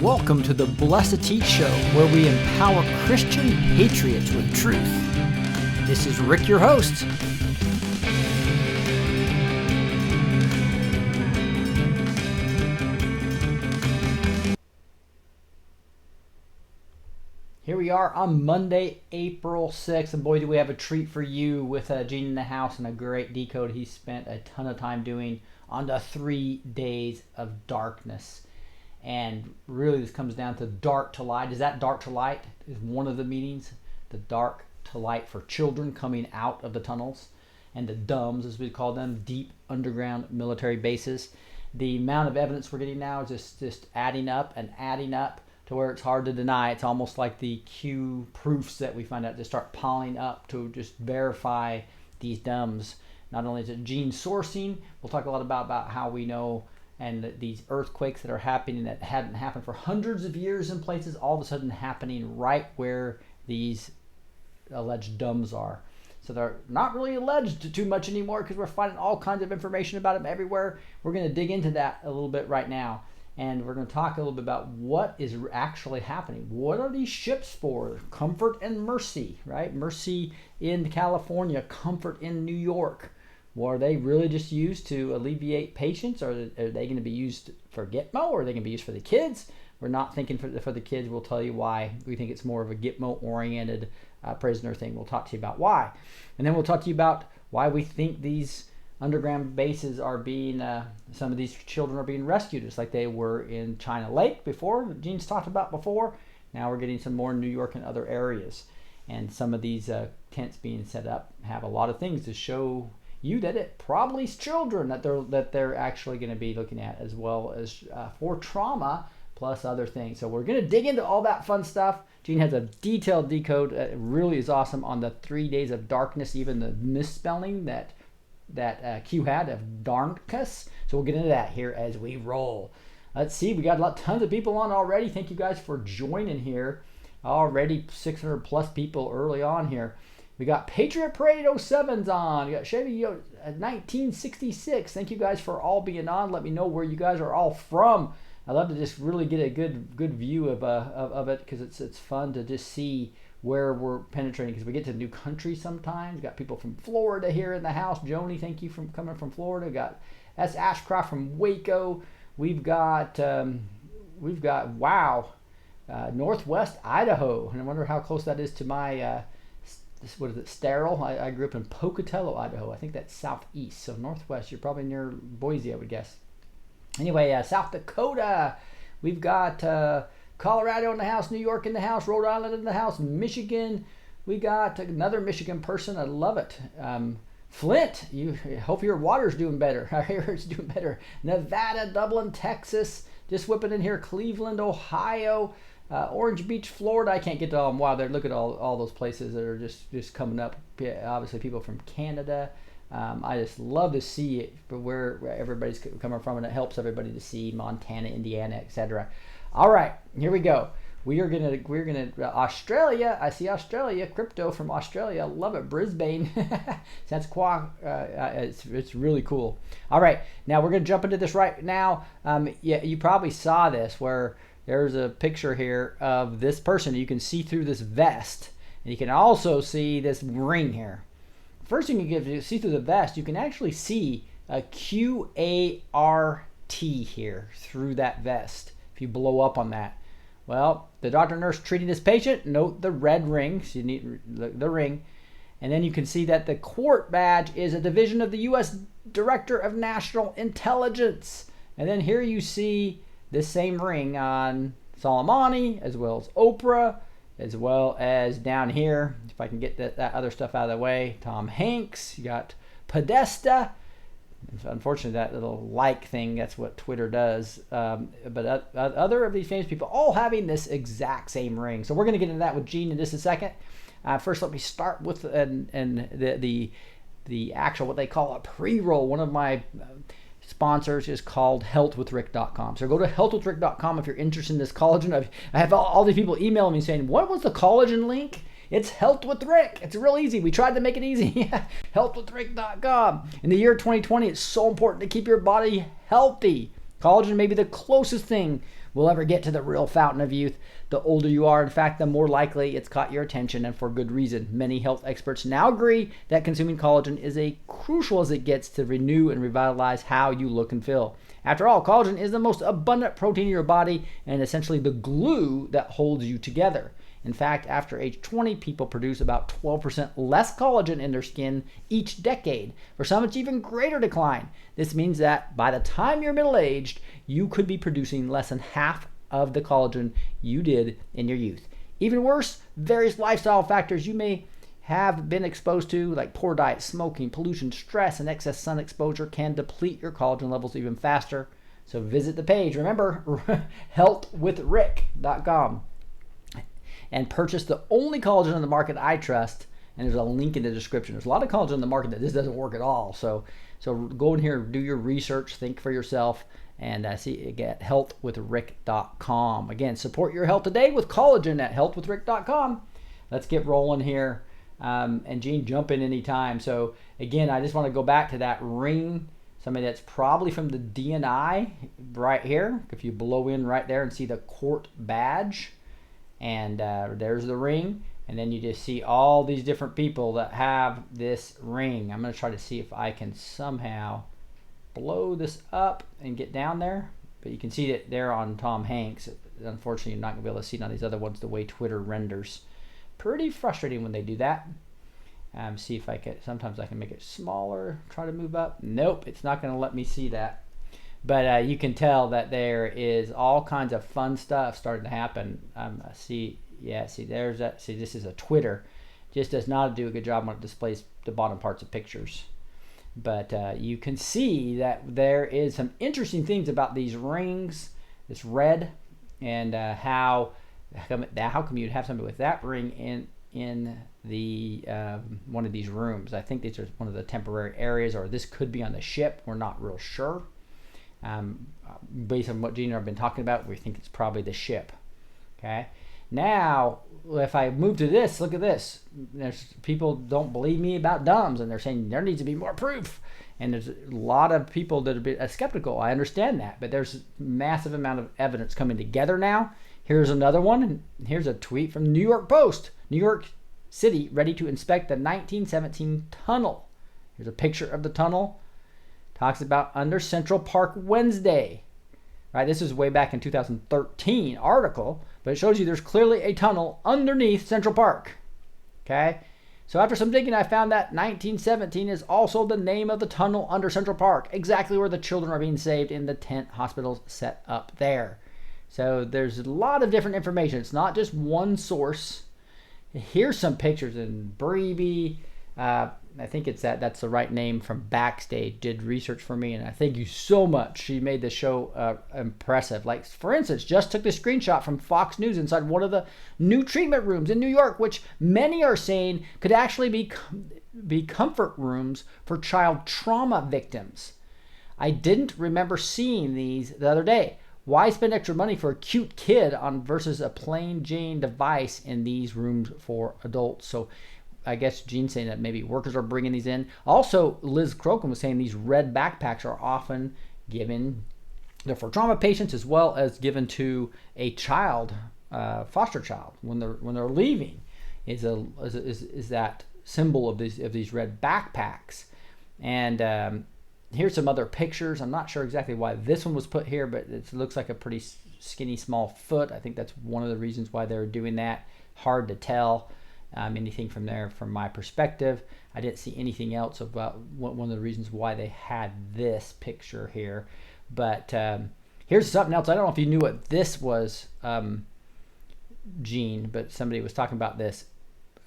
Welcome to the B2T show, where we empower Christian patriots with truth. This is Rick, your host. Here we are on Monday, April 6th, and boy, do we have a treat for you with Gene in the house and a great decode he spent a ton of time doing on the 3 days of darkness. And really this comes down to dark to light. Is that dark to light is one of the meanings, the dark to light for children coming out of the tunnels and the DUMBs, as we call them, deep underground military bases. The amount of evidence we're getting now is just adding up to where it's hard to deny. It's almost like the Q proofs that we find out just start piling up to just verify these DUMBs. Not only is it gene sourcing, we'll talk a lot about how we know, and these earthquakes that are happening that hadn't happened for hundreds of years in places, all of a sudden happening right where these alleged DUMBs are. So they're not really alleged too much anymore because we're finding all kinds of information about them everywhere. We're going to dig into that a little bit right now. And we're going to talk a little bit about what is actually happening. What are these ships for? Comfort and Mercy, right? Mercy in California, Comfort in New York. Well, are they really just used to alleviate patients? Or are they going to be used for Gitmo? Or are they going to be used for the kids? We're not thinking for the kids. We'll tell you why. We think it's more of a Gitmo-oriented prisoner thing. We'll talk to you about why. And then we'll talk to you about why we think these underground bases are being, some of these children are being rescued, just like they were in China Lake before, Gene's talked about before. Now we're getting some more in New York and other areas. And some of these tents being set up have a lot of things to show you that it probably is children that they're actually going to be looking at, as well as for trauma plus other things. So we're going to dig into all that fun stuff. Gene has a detailed decode. It really is awesome on the 3 days of darkness, even the misspelling that Q had of darnkus. So we'll get into that here as we roll. Let's see, we got tons of people on already. Thank you guys for joining here. Already 600 plus people early on here. We got Patriot Parade 07's on. We got Chevy 1966. Thank you guys for all being on. Let me know where you guys are all from. I love to just really get a good view of it, because it's fun to just see where we're penetrating, because we get to new countries sometimes. We've got people from Florida here in the house. Joni, thank you for coming from Florida. We've got S. Ashcroft from Waco. We've got Northwest Idaho, and I wonder how close that is to my what is it, Sterile. I grew up in Pocatello, Idaho. I think that's southeast, so northwest. You're probably near Boise, I would guess. Anyway, South Dakota. We've got Colorado in the house, New York in the house, Rhode Island in the house, Michigan. We got another Michigan person. I love it. Flint, you hope your water's doing better. I hear it's doing better. Nevada, Dublin, Texas, just whipping in here. Cleveland, Ohio, Orange Beach, Florida. I can't get to all them. Wow, there. Look at all those places that are just coming up. Yeah, obviously, people from Canada. I just love to see it for where everybody's coming from, and it helps everybody to see Montana, Indiana, etc. All right, here we go. We're gonna Australia. I see Australia, crypto from Australia. Love it. Brisbane. That's it's really cool. All right, now we're gonna jump into this right now. Yeah, you probably saw this where there's a picture here of this person. You can see through this vest, and you can also see this ring here. First thing you see through the vest, you can actually see a QART here through that vest. If you blow up on that, well, the doctor nurse treating this patient, note the red ring. So you need the ring. And then you can see that the QART badge is a division of the U.S. Director of National Intelligence. And then here you see this same ring on Soleimani, as well as Oprah, as well as down here, if I can get that other stuff out of the way, Tom Hanks. You got Podesta. Unfortunately, that little like thing, that's what Twitter does. But other of these famous people all having this exact same ring. So we're going to get into that with Gene in just a second. First, let me start with the actual, what they call a pre-roll. One of my sponsors is called healthwithrick.com. So go to healthwithrick.com if you're interested in this collagen. I have all these people emailing me saying, what was the collagen link? It's Health with Rick. It's real easy. We tried to make it easy. Healthwithrick.com. In the year 2020, it's so important to keep your body healthy. Collagen may be the closest thing will ever get to the real fountain of youth. The older you are, in fact, the more likely it's caught your attention, and for good reason. Many health experts now agree that consuming collagen is as crucial as it gets to renew and revitalize how you look and feel. After all, collagen is the most abundant protein in your body and essentially the glue that holds you together. In fact, after age 20, people produce about 12% less collagen in their skin each decade. For some, it's even greater decline. This means that by the time you're middle-aged, you could be producing less than half of the collagen you did in your youth. Even worse, various lifestyle factors you may have been exposed to, like poor diet, smoking, pollution, stress, and excess sun exposure, can deplete your collagen levels even faster. So visit the page. Remember, healthwithrick.com. and purchase the only collagen on the market I trust. And there's a link in the description. There's a lot of collagen on the market that this doesn't work at all. So go in here, do your research, think for yourself, and get healthwithrick.com. Again, support your health today with collagen at healthwithrick.com. Let's get rolling here. And Gene, jump in anytime. So again, I just want to go back to that ring. Somebody that's probably from the DNI right here. If you blow in right there and see the court badge. And there's the ring, and then you just see all these different people that have this ring. I'm going to try to see if I can somehow blow this up and get down there, but you can see it there on Tom Hanks. Unfortunately, you're not going to be able to see it on these other ones the way Twitter renders. Pretty frustrating when they do that. See if I can, sometimes I can make it smaller, try to move up. Nope, it's not going to let me see that. But you can tell that there is all kinds of fun stuff starting to happen. See, there's that. See, this is a Twitter. Just does not do a good job when it displays the bottom parts of pictures. But you can see that there is some interesting things about these rings, this red, and how come you'd have somebody with that ring in the one of these rooms. I think these are one of the temporary areas, or this could be on the ship. We're not real sure. Based on what Gene and I have been talking about, we think it's probably the ship. Okay. Now, if I move to this, look at this. There's people don't believe me about DUMS, and they're saying there needs to be more proof. And there's a lot of people that are a bit skeptical. I understand that, but there's a massive amount of evidence coming together now. Here's another one, and here's a tweet from New York Post. New York City ready to inspect the 1917 tunnel. Here's a picture of the tunnel. Talks about under Central Park Wednesday. Right, this is way back in 2013 article, but it shows you there's clearly a tunnel underneath Central Park. Okay, so after some digging, I found that 1917 is also the name of the tunnel under Central Park, exactly where the children are being saved in the tent hospitals set up there. So there's a lot of different information. It's not just one source. Here's some pictures in Breeby. I think it's that's the right name, from Backstage, did research for me, and I thank you so much. She made the show impressive. Like, for instance, just took the screenshot from Fox News inside one of the new treatment rooms in New York, which many are saying could actually be comfort rooms for child trauma victims. I didn't remember seeing these the other day. Why spend extra money for a cute kid on versus a plain Jane device in these rooms for adults? So I guess Gene's saying that maybe workers are bringing these in. Also, Liz Crocombe was saying these red backpacks are often given for trauma patients, as well as given to a child, foster child, when they're leaving. Is that symbol of these red backpacks? And here's some other pictures. I'm not sure exactly why this one was put here, but it looks like a pretty skinny, small foot. I think that's one of the reasons why they're doing that. Hard to tell. Anything from there from my perspective. I didn't see anything else about one of the reasons why they had this picture here. But here's something else. I don't know if you knew what this was, Gene, but somebody was talking about this,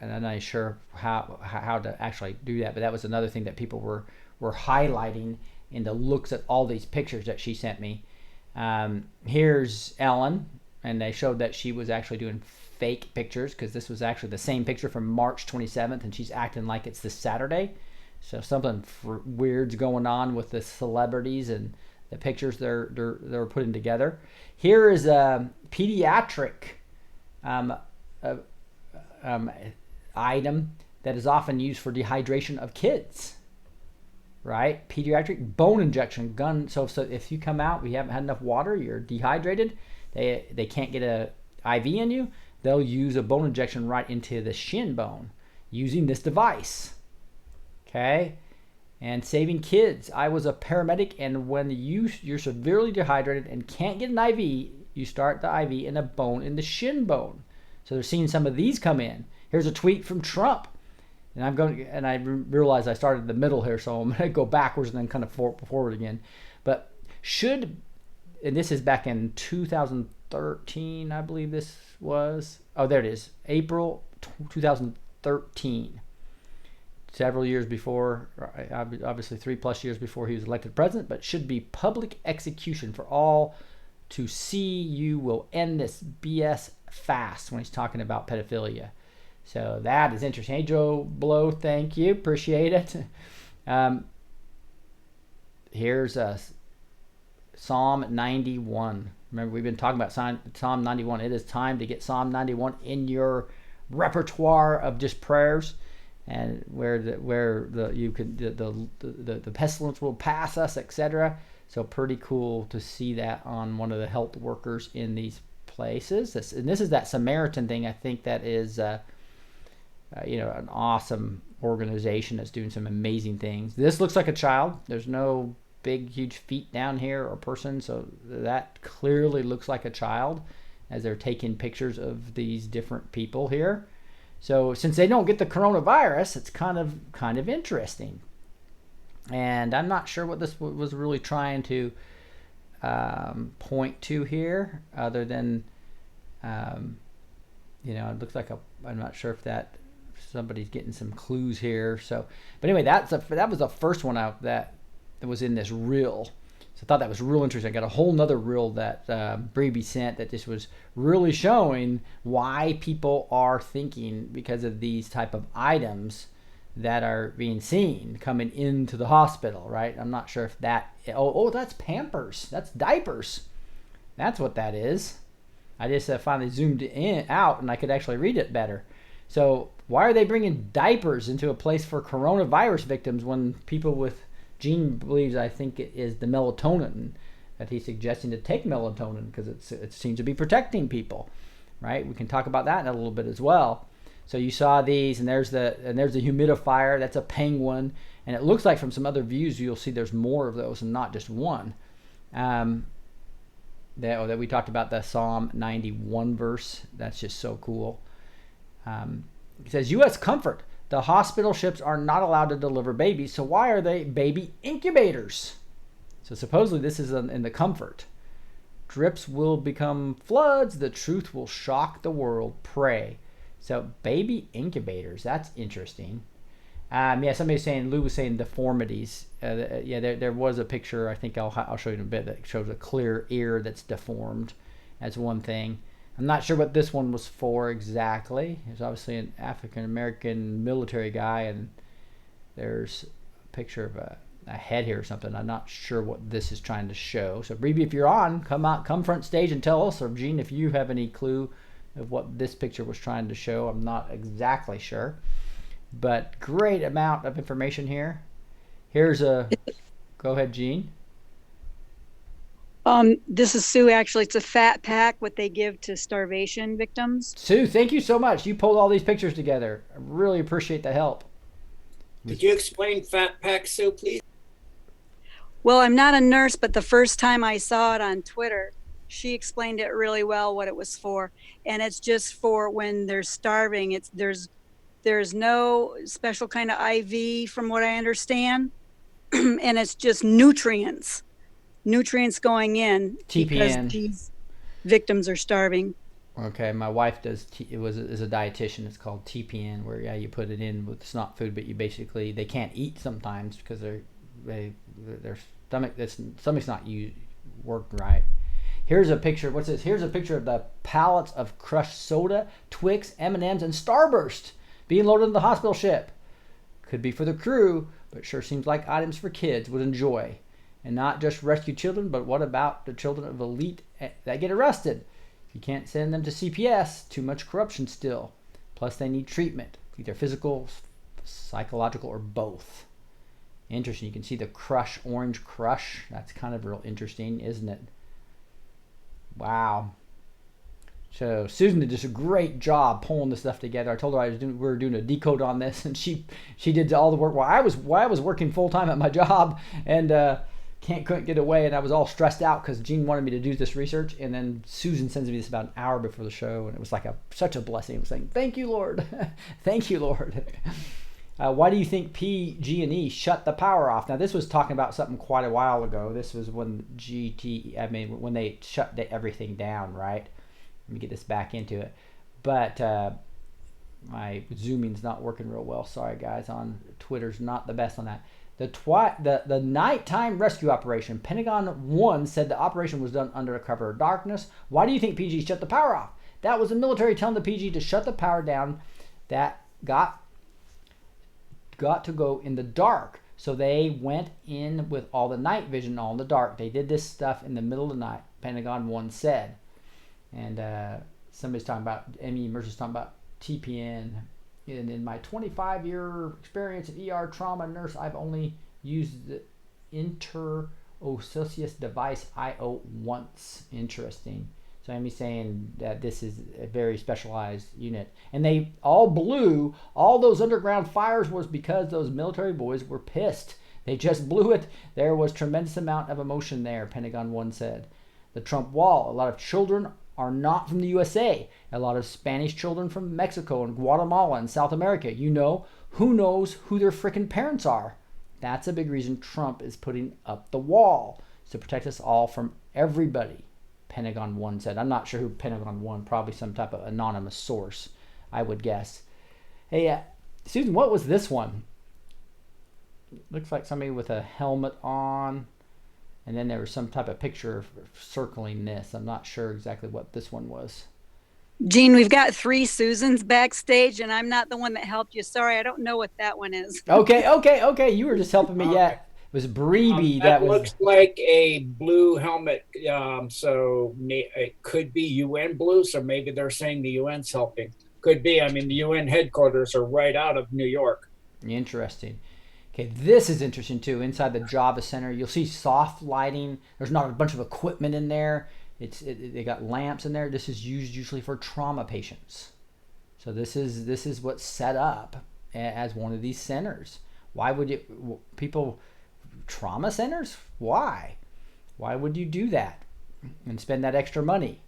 and I'm not sure how to actually do that. But that was another thing that people were highlighting in the looks at all these pictures that she sent me. Here's Ellen, and they showed that she was actually doing fake pictures, because this was actually the same picture from March 27th, and she's acting like it's this Saturday. So something weird's going on with the celebrities and the pictures they're putting together. Here is a pediatric item that is often used for dehydration of kids. Right? Pediatric bone injection gun. So if you come out, we haven't had enough water, you're dehydrated, they can't get a IV in you, they'll use a bone injection right into the shin bone using this device. Okay. And saving kids. I was a paramedic, and when you're severely dehydrated and can't get an IV, you start the IV in a bone in the shin bone. So they're seeing some of these come in. Here's a tweet from Trump. And I realize I started in the middle here, so I'm going to go backwards and then kind of forward again. But and this is back in 2013, I believe this was. Oh, there it is. April 2013. Several years before, obviously 3+ years before he was elected president, but should be public execution for all to see. You will end this BS fast when he's talking about pedophilia. So that is interesting. Hey, Joe Blow, thank you. Appreciate it. Here's Psalm 91. Remember, we've been talking about Psalm 91. It is time to get Psalm 91 in your repertoire of just prayers. And where the pestilence will pass us, etc. So pretty cool to see that on one of the health workers in these places. This is that Samaritan thing. I think that is an awesome organization that's doing some amazing things. This looks like a child. There's no big huge feet down here or person, so that clearly looks like a child as they're taking pictures of these different people here. So since they don't get the coronavirus, it's kind of interesting. And I'm not sure what this was really trying to point to here, other than, it looks like I'm not sure if that somebody's getting some clues here. So, but anyway, that was the first one out that was in this reel. So I thought that was real interesting. I got a whole nother reel that Breeby sent that just was really showing why people are thinking, because of these type of items that are being seen coming into the hospital, right? I'm not sure if that, that's Pampers. That's diapers. That's what that is. I just finally zoomed out and I could actually read it better. So why are they bringing diapers into a place for coronavirus victims when people with, Gene believes, I think it is the melatonin that he's suggesting to take melatonin because it seems to be protecting people, right? We can talk about that in a little bit as well. So you saw these, and there's the humidifier. That's a penguin, and it looks like from some other views you'll see there's more of those and not just one. That we talked about, the Psalm 91 verse. That's just so cool. It says, U.S. Comfort. The hospital ships are not allowed to deliver babies, so why are they baby incubators? So supposedly this is in the Comfort. Drips will become floods. The truth will shock the world. Pray. So baby incubators. That's interesting. Somebody's saying, Lou was saying deformities. There was a picture, I think I'll show you in a bit, that shows a clear ear that's deformed. That's one thing. I'm not sure what this one was for exactly. There's obviously an African-American military guy, and there's a picture of a head here or something. I'm not sure what this is trying to show. So, Breeby, if you're on, come front stage and tell us. Or, Gene, if you have any clue of what this picture was trying to show, I'm not exactly sure. But great amount of information here. Here's a... Go ahead, Gene. This is Sue. Actually, it's a fat pack, what they give to starvation victims. Sue, thank you so much. You pulled all these pictures together. I really appreciate the help. Could you explain fat pack, Sue, please? Well, I'm not a nurse, but the first time I saw it on Twitter, she explained it really well what it was for. And it's just for when they're starving. There's no special kind of IV from what I understand. And it's just nutrients going in TPN. Because these victims are starving. Okay, my wife is a dietitian. It's called TPN, where you put it in with snot food, but they can't eat sometimes because their stomach's not worked right. Here's a picture. What's this? Here's a picture of the pallets of crushed soda, Twix, M&Ms, and Starburst being loaded in the hospital ship. Could be for the crew, but sure seems like items for kids would enjoy. And not just rescue children, but what about the children of elite that get arrested? If you can't send them to CPS, too much corruption still. Plus they need treatment, either physical, psychological, or both. Interesting. You can see the orange crush. That's kind of real interesting, isn't it? Wow. So Susan did just a great job pulling this stuff together. I told her we were doing a decode on this, and she did all the work while I was working full time at my job, and couldn't get away, and I was all stressed out because Gene wanted me to do this research, and then Susan sends me this about an hour before the show, and it was like such a blessing. It was saying, "Thank you, Lord, thank you, Lord." Why do you think PG&E shut the power off? Now, this was talking about something quite a while ago. This was when when they shut everything down, right? Let me get this back into it. But my zooming's not working real well. Sorry, guys. On Twitter's not the best on that. The nighttime rescue operation. Pentagon 1 said the operation was done under a cover of darkness. Why do you think PG shut the power off? That was the military telling the PG to shut the power down. That got to go in the dark. So they went in with all the night vision all in the dark. They did this stuff in the middle of the night. Pentagon 1 said. And somebody's talking about, Emmy Mercer's talking about TPN. And in my 25-year experience in ER trauma nurse, I've only used the interosseous device IO once. Interesting. So Emmy's saying that this is a very specialized unit. And they all blew, all those underground fires was because those military boys were pissed. They just blew it. There was tremendous amount of emotion there, Pentagon 1 said. The Trump wall, a lot of children are not from the USA. A lot of Spanish children from Mexico and Guatemala and South America. Who knows who their frickin' parents are? That's a big reason Trump is putting up the wall. It's to protect us all from everybody, Pentagon 1 said. I'm not sure who Pentagon 1, probably some type of anonymous source, I would guess. Hey, Susan, what was this one? Looks like somebody with a helmet on. And then there was some type of picture circling this. I'm not sure exactly what this one was. Gene, we've got 3 Susans backstage, and I'm not the one that helped you. Sorry, I don't know what that one is. Okay. You were just helping me. Yeah, it was Breeby. That looks like a blue helmet. So it could be UN blue. So maybe they're saying the UN's helping. Could be. I mean, the UN headquarters are right out of New York. Interesting. Okay, this is interesting too. Inside the Java Center, you'll see soft lighting. There's not a bunch of equipment in there. They got lamps in there. This is used usually for trauma patients. So this is what's set up as one of these centers. Why would people trauma centers? Why would you do that and spend that extra money?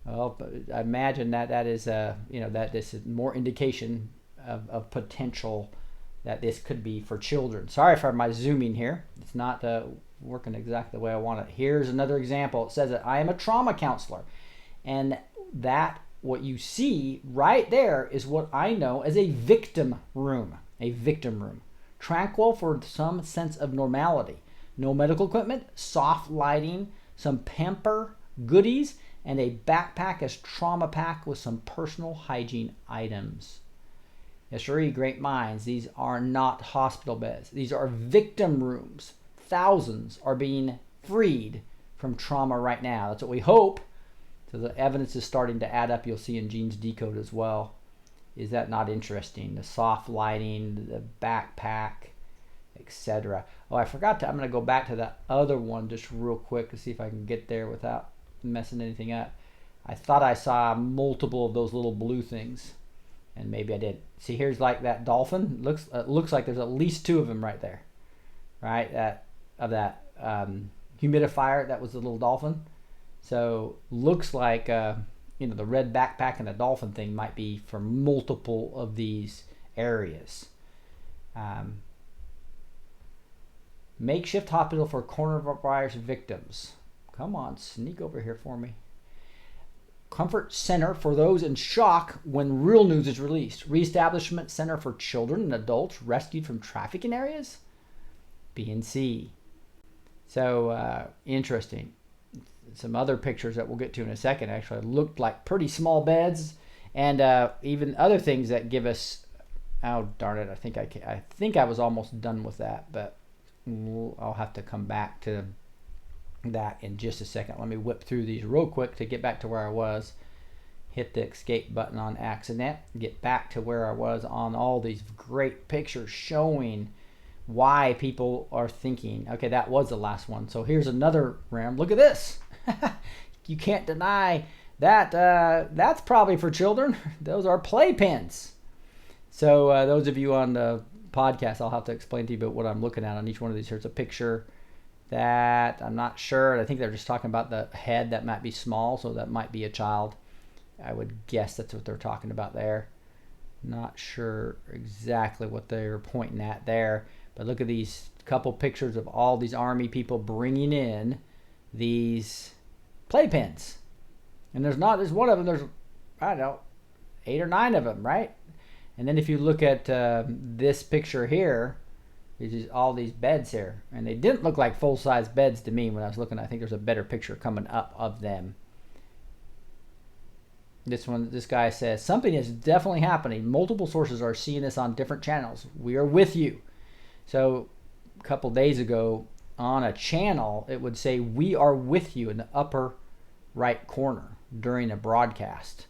Well, I imagine that is that this is more indication of potential that this could be for children. Sorry for my zooming here. It's not working exactly the way I want it. Here's another example. It says that I am a trauma counselor. And that, what you see right there is what I know as a victim room. A victim room. Tranquil for some sense of normality. No medical equipment, soft lighting, some pamper goodies, and a backpack as trauma pack with some personal hygiene items. Yes, sir, great minds. These are not hospital beds. These are victim rooms. Thousands are being freed from trauma right now. That's what we hope. So the evidence is starting to add up. You'll see in Gene's Decode as well. Is that not interesting? The soft lighting, the backpack, etc. Oh, I forgot to. I'm going to go back to that other one just real quick to see if I can get there without messing anything up. I thought I saw multiple of those little blue things. And maybe I did. See, here's like that dolphin. Looks like there's at least 2 of them right there, right? That humidifier. That was the little dolphin. So looks like the red backpack and the dolphin thing might be for multiple of these areas. Makeshift hospital for coronavirus victims. Come on, sneak over here for me. Comfort Center for those in shock when real news is released. Reestablishment Center for children and adults rescued from trafficking areas. B and C. So interesting. Some other pictures that we'll get to in a second actually looked like pretty small beds, and even other things that give us. Oh darn it! I think I was almost done with that, but I'll have to come back to that in just a second. Let me whip through these real quick to get back to where I was. Hit the escape button on accident. Get back to where I was on all these great pictures showing why people are thinking. Okay, that was the last one. So here's another RAM. Look at this. You can't deny that's probably for children. Those are playpens. So those of you on the podcast, I'll have to explain to you about what I'm looking at on each one of these. Here's a picture that I'm not sure. I think they're just talking about the head that might be small, so that might be a child. I would guess that's what they're talking about there. Not sure exactly what they're pointing at there, but look at these couple pictures of all these Army people bringing in these playpens. And there's one of them, there's, I don't know, 8 or 9 of them, right? And then if you look at this picture here, there's all these beds here. And they didn't look like full-size beds to me when I was looking. I think there's a better picture coming up of them. This guy says, something is definitely happening. Multiple sources are seeing this on different channels. We are with you. So a couple days ago on a channel, it would say, we are with you in the upper right corner during a broadcast.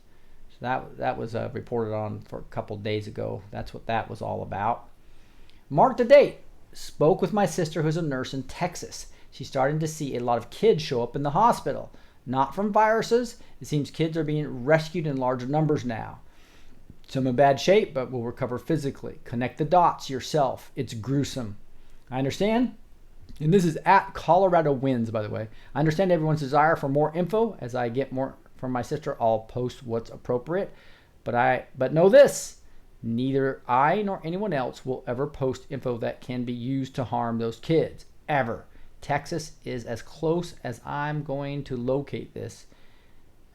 So that was reported on for a couple days ago. That's what that was all about. Mark the date. Spoke with my sister who's a nurse in Texas. She's starting to see a lot of kids show up in the hospital. Not from viruses. It seems kids are being rescued in large numbers now. Some in bad shape, but will recover physically. Connect the dots yourself. It's gruesome. I understand. And this is at Colorado Winds, by the way. I understand everyone's desire for more info. As I get more from my sister, I'll post what's appropriate. But know this. Neither I nor anyone else will ever post info that can be used to harm those kids. Ever. Texas is as close as I'm going to locate this,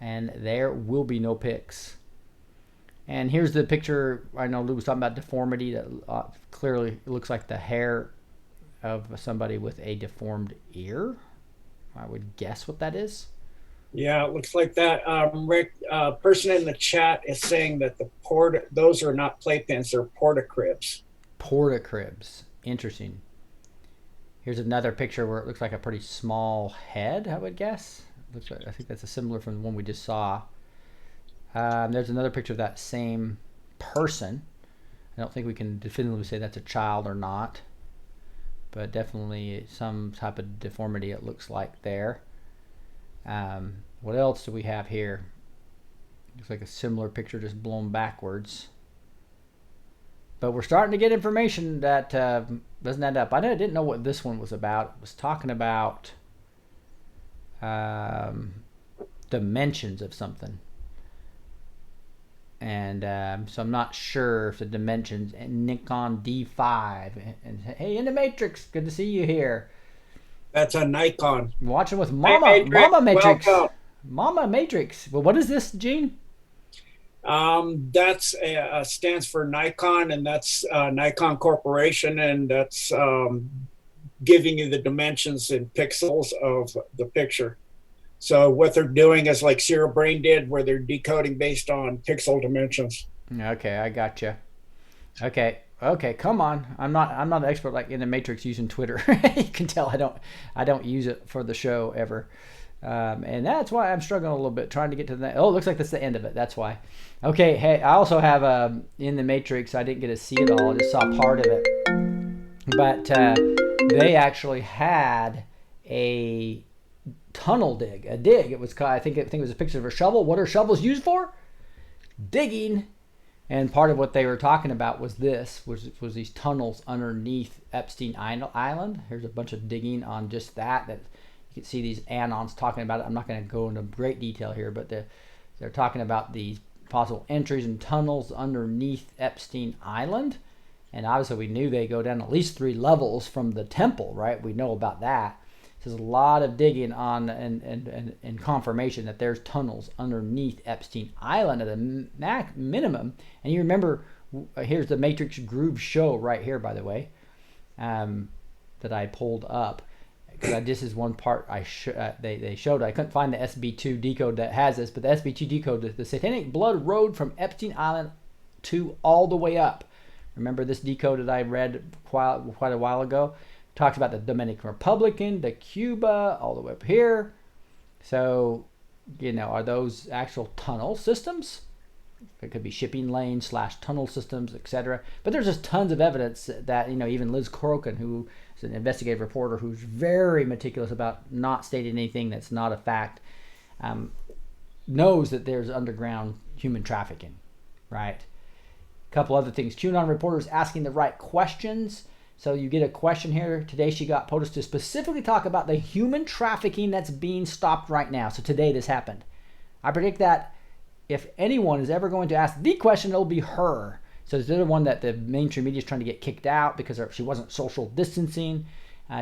and there will be no pics. And here's the picture. I know Lou was talking about deformity. That clearly looks like the hair of somebody with a deformed ear. I would guess what that is. Yeah, it looks like that. Rick, person in the chat is saying that those are not playpens, they're porta-cribs. Porta-cribs. Interesting. Here's another picture where it looks like a pretty small head, I would guess. Looks like, I think that's a similar from the one we just saw. There's another picture of that same person. I don't think we can definitively say that's a child or not, but definitely some type of deformity it looks like there. What else do we have here? Looks like a similar picture, just blown backwards. But we're starting to get information that doesn't add up. I didn't know what this one was about. It was talking about dimensions of something. And so I'm not sure if the dimensions, and Nikon D5. And hey, in the Matrix, good to see you here. That's a Nikon. Watching with Mama Matrix. Welcome. Mama Matrix. Well, what is this, Gene? That's stands for Nikon, and that's Nikon Corporation, and that's giving you the dimensions in pixels of the picture. So what they're doing is like Zero Brain did, where they're decoding based on pixel dimensions. Okay, I gotcha. Okay, come on. I'm not an expert like in the Matrix using Twitter. You can tell I don't use it for the show ever. And that's why I'm struggling a little bit trying to get to that. Oh, it looks like that's the end of it. That's why. Okay, hey, I also have in the Matrix. I didn't get to see it all. I just saw part of it. But they actually had a tunnel dig. It was, I think it was a picture of a shovel. What are shovels used for? Digging. And part of what they were talking about was was these tunnels underneath Epstein Island. Here's a bunch of digging on just that you can see these anons talking about it. I'm not going to go into great detail here, but they're talking about these possible entries and tunnels underneath Epstein Island. And obviously we knew they go down at least 3 levels from the temple, right? We know about that. So there's a lot of digging on and confirmation that there's tunnels underneath Epstein Island at a minimum. And you remember, here's the Matrix Groove show right here, by the way, that I pulled up. Because this is one part they showed. I couldn't find the SB2 decode that has this, but the SB2 decode, the satanic blood road from Epstein Island to all the way up. Remember this decode that I read quite a while ago? Talks about the Dominican Republic, the Cuba, all the way up here. So, are those actual tunnel systems? It could be shipping lanes / tunnel systems, etc. But there's just tons of evidence that, even Liz Crokin, who is an investigative reporter who's very meticulous about not stating anything that's not a fact. knows that there's underground human trafficking, right? A couple other things. QAnon reporters asking the right questions. So you get a question here. Today she got POTUS to specifically talk about the human trafficking that's being stopped right now. So today this happened. I predict that if anyone is ever going to ask the question, it'll be her. So the other one that the mainstream media is trying to get kicked out because she wasn't social distancing.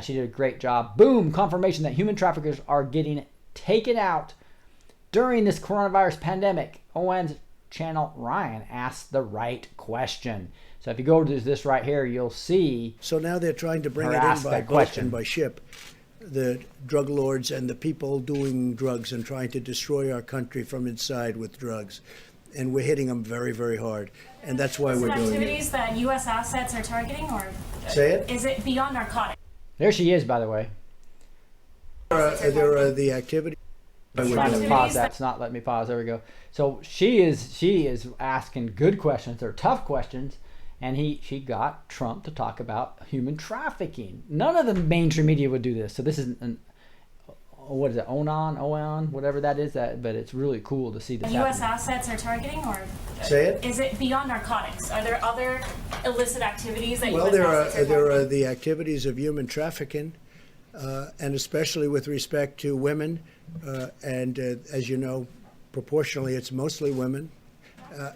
She did a great job. Boom, confirmation that human traffickers are getting taken out during this coronavirus pandemic. ON's channel Ryan asked the right question. So if you go to this right here, you'll see. So now they're trying to bring it in by boat and by ship. The drug lords and the people doing drugs and trying to destroy our country from inside with drugs. And we're hitting them very, very hard. And that's why we're doing it. Activities that U.S. assets are targeting, or say it? Is it beyond narcotics? There she is, by the way. There are the activities. I'm trying to pause that. It's not letting me pause. There we go. So she is asking good questions. They're tough questions. And she got Trump to talk about human trafficking. None of the mainstream media would do this. So this is what is it? OAN, whatever that is. But it's really cool to see this U.S. happening. assets are targeting, or say it? Is it beyond narcotics? Are there other illicit activities that well, U.S. assets are there targeting? are the activities of human trafficking, and especially with respect to women. And as you know, proportionally, it's mostly women.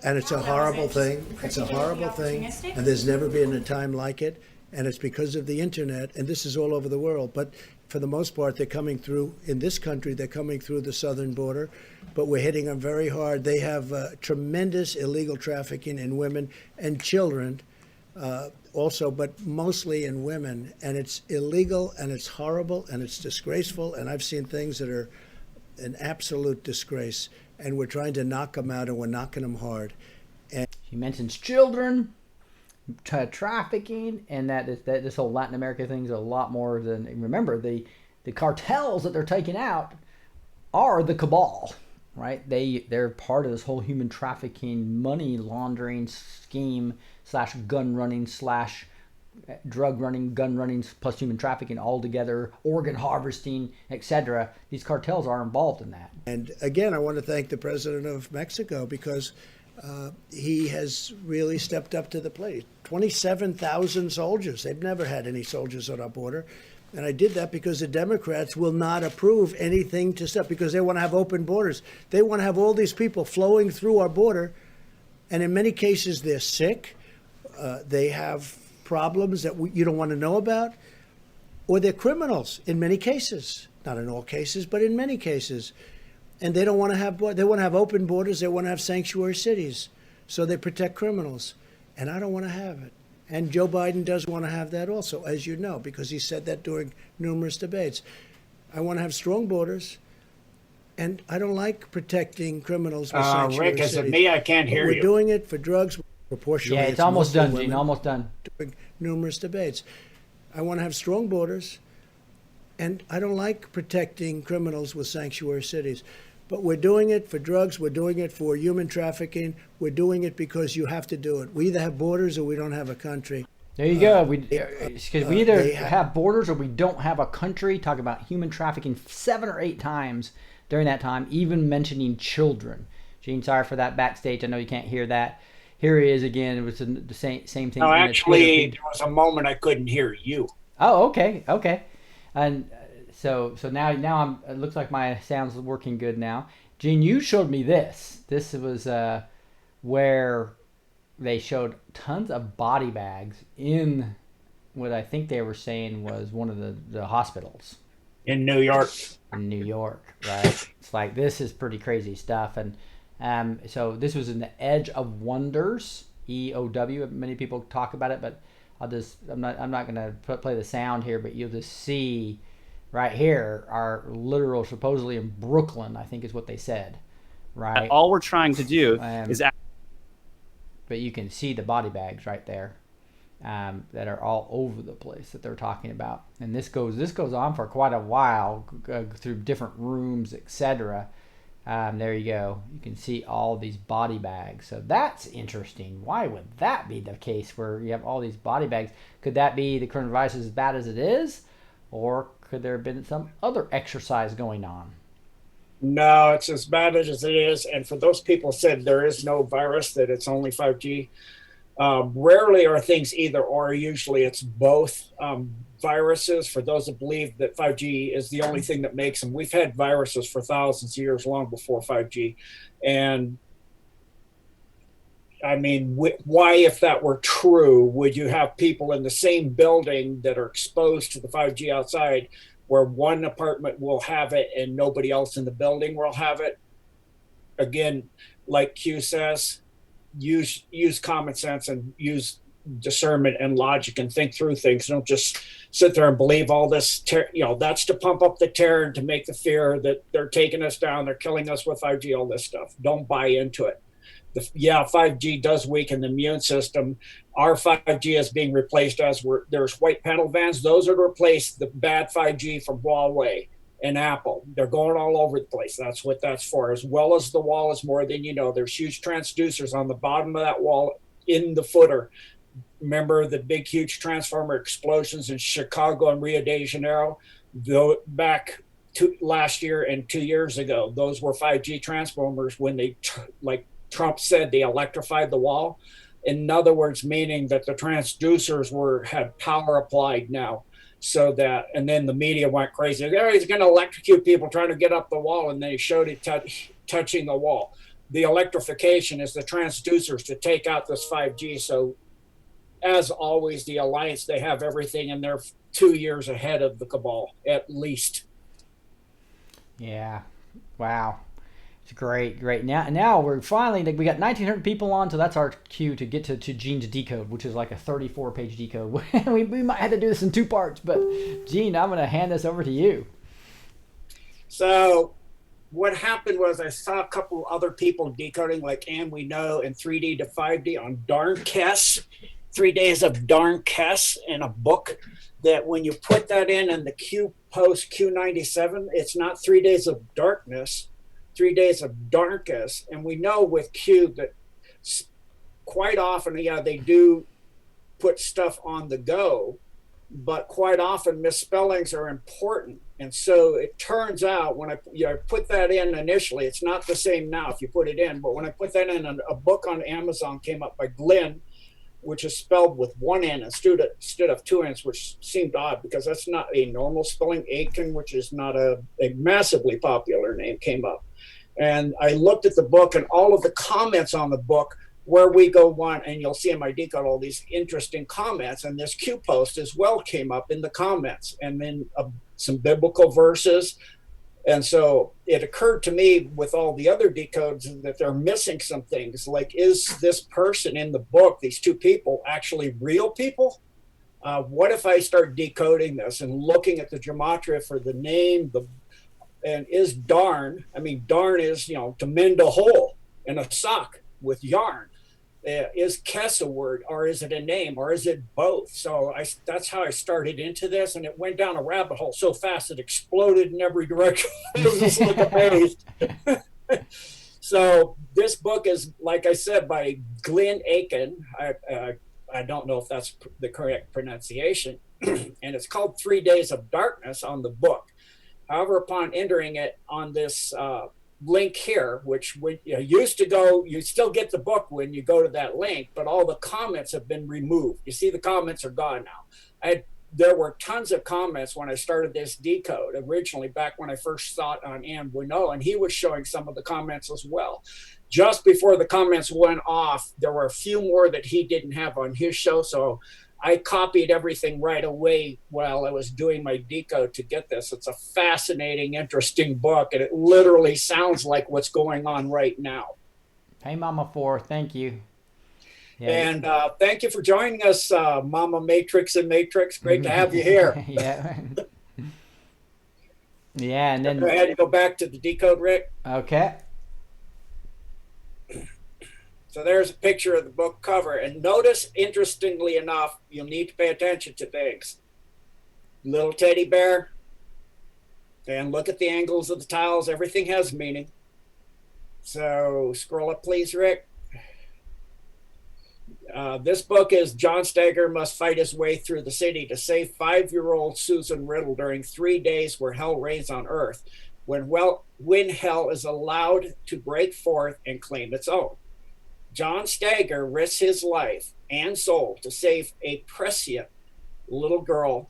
And it's a horrible thing. It's a horrible thing. And there's never been a time like it. And it's because of the internet. And this is all over the world. But for the most part, they're coming through, in this country, they're coming through the southern border. But we're hitting them very hard. They have tremendous illegal trafficking in women and children also, but mostly in women. And it's illegal, and it's horrible, and it's disgraceful. And I've seen things that are an absolute disgrace. And we're trying to knock them out, and we're knocking them hard. And she mentions children, trafficking, and that this whole Latin America thing is a lot more than. Remember, the cartels that they're taking out are the cabal, right? They're part of this whole human trafficking, money laundering scheme / gun running / drug running, gun running, plus human trafficking all together, organ harvesting, etc. These cartels are involved in that. And again, I want to thank the president of Mexico because he has really stepped up to the plate. 27,000 soldiers. They've never had any soldiers on our border. And I did that because the Democrats will not approve anything to stop because they want to have open borders. They want to have all these people flowing through our border. And in many cases, they're sick. They have problems that you don't want to know about, or they're criminals in many cases, not in all cases, but in many cases. And they don't want to have, they want to have open borders. They want to have sanctuary cities. So they protect criminals. And I don't want to have it. And Joe Biden does want to have that also, as you know, because he said that during numerous debates. I want to have strong borders. And I don't like protecting criminals with sanctuary Rick, is cities. it me? I can't hear We're you. doing it for drugs. Proportionally, Yeah, it's almost mostly done, women. Gene. Almost done. During numerous debates. I want to have strong borders, and I don't like protecting criminals with sanctuary cities. But we're doing it for drugs. We're doing it for human trafficking. We're doing it because you have to do it. We either have borders or we don't have a country. There you go. We either have borders or we don't have a country. Talk about human trafficking 7 or 8 times during that time, even mentioning children. Gene, sorry for that backstage. I know you can't hear that. Here he is again. It was the same thing. No, actually, there was a moment I couldn't hear you. Oh, okay. And so now it looks like my sound's working good now. Gene, you showed me this. This was where they showed tons of body bags in what I think they were saying was one of the hospitals In New York. in New York, right? It's like, this is pretty crazy stuff. And so this was in the Edge of Wonders, EOW. Many people talk about it, but I'm not gonna play the sound here, but you'll just see right here are literal, supposedly in Brooklyn, I think is what they said, right? All we're trying to do is. But you can see the body bags right there that are all over the place that they're talking about, and this goes on for quite a while through different rooms, etc. There you go. You can see all these body bags. So that's interesting. Why would that be the case where you have all these body bags? Could that be the coronavirus is as bad as it is? Or could there have been some other exercise going on? No, it's as bad as it is. And for those people who said there is no virus, that it's only 5G, rarely are things either or. Usually it's both viruses. For those that believe that 5G is the only thing that makes them, we've had viruses for thousands of years, long before 5G. And I mean, why, if that were true, would you have people in the same building that are exposed to the 5G outside, where one apartment will have it and nobody else in the building will have it? Again, like Q says, use common sense and use discernment and logic and think through things. Don't just sit there and believe all this. That's to pump up the terror and to make the fear that they're taking us down, they're killing us with 5G, all this stuff. Don't buy into it. 5G does weaken the immune system. Our 5G is being replaced there's white panel vans. Those are to replace the bad 5G from Huawei and Apple. They're going all over the place. That's what that's for. As well as the wall is more than you know. There's huge transducers on the bottom of that wall in the footer. Remember the big, huge transformer explosions in Chicago and Rio de Janeiro? Back to last year and 2 years ago, those were 5G transformers when they, like Trump said, they electrified the wall. In other words, meaning that the transducers had power applied now. So that, and then the media went crazy. He's going to electrocute people trying to get up the wall, and they showed it touching the wall. The electrification is the transducers to take out this 5G. So, as always, the alliance, they have everything, and they're 2 years ahead of the cabal, at least. Yeah. Wow. It's great. Now we got 1,900 people on, so that's our cue to get to Gene's Decode, which is like a 34-page decode. we might have to do this in 2 parts, but Gene, I'm going to hand this over to you. So what happened was I saw a couple other people decoding, like we know, in 3D to 5D on Darnkess, 3 days of Darnkess, in a book that when you put that in the Q post Q97, it's not 3 days of darkness, 3 days of darkest. And we know with Q that quite often, they do put stuff on the go, but quite often misspellings are important. And so it turns out when I put that in initially, it's not the same now if you put it in, but when I put that in, a book on Amazon came up by Glenn, which is spelled with 1 N instead of 2 N's, which seemed odd because that's not a normal spelling. Aiken, which is not a massively popular name, came up. And I looked at the book and all of the comments on the book, where we go one, and you'll see in my decode all these interesting comments. And this Q post as well came up in the comments, and then some biblical verses. And so it occurred to me with all the other decodes that they're missing some things. Like, is this person in the book, these 2 people, actually real people? What if I start decoding this and looking at the gematria for the name, and is darn is, to mend a hole in a sock with yarn. Is Kess a word, or is it a name, or is it both? So that's how I started into this, and it went down a rabbit hole so fast it exploded in every direction. It was just like amazed. So this book is, like I said, by Glenn Aiken. I don't know if that's the correct pronunciation. And it's called 3 Days of Darkness on the book. However, upon entering it on this link here, which used to go, you still get the book when you go to that link, but all the comments have been removed. You see, the comments are gone now. There were tons of comments when I started this decode originally, back when I first saw it on Bueno, and he was showing some of the comments as well. Just before the comments went off, there were a few more that he didn't have on his show, so I copied everything right away while I was doing my decode to get this. It's a fascinating, interesting book, and it literally sounds like what's going on right now. Hey, Mama 4, thank you. Yeah. And thank you for joining us, Mama Matrix and Matrix. Great to have you here. Yeah. Yeah, and then I had to go back to the decode, Rick. Okay. So there's a picture of the book cover. And notice, interestingly enough, you'll need to pay attention to things. Little teddy bear. And look at the angles of the tiles. Everything has meaning. So scroll up, please, Rick. This book is John Steger must fight his way through the city to save 5-year-old Susan Riddle during 3 days where hell reigns on earth. when hell is allowed to break forth and claim its own. John Stagger risks his life and soul to save a prescient little girl.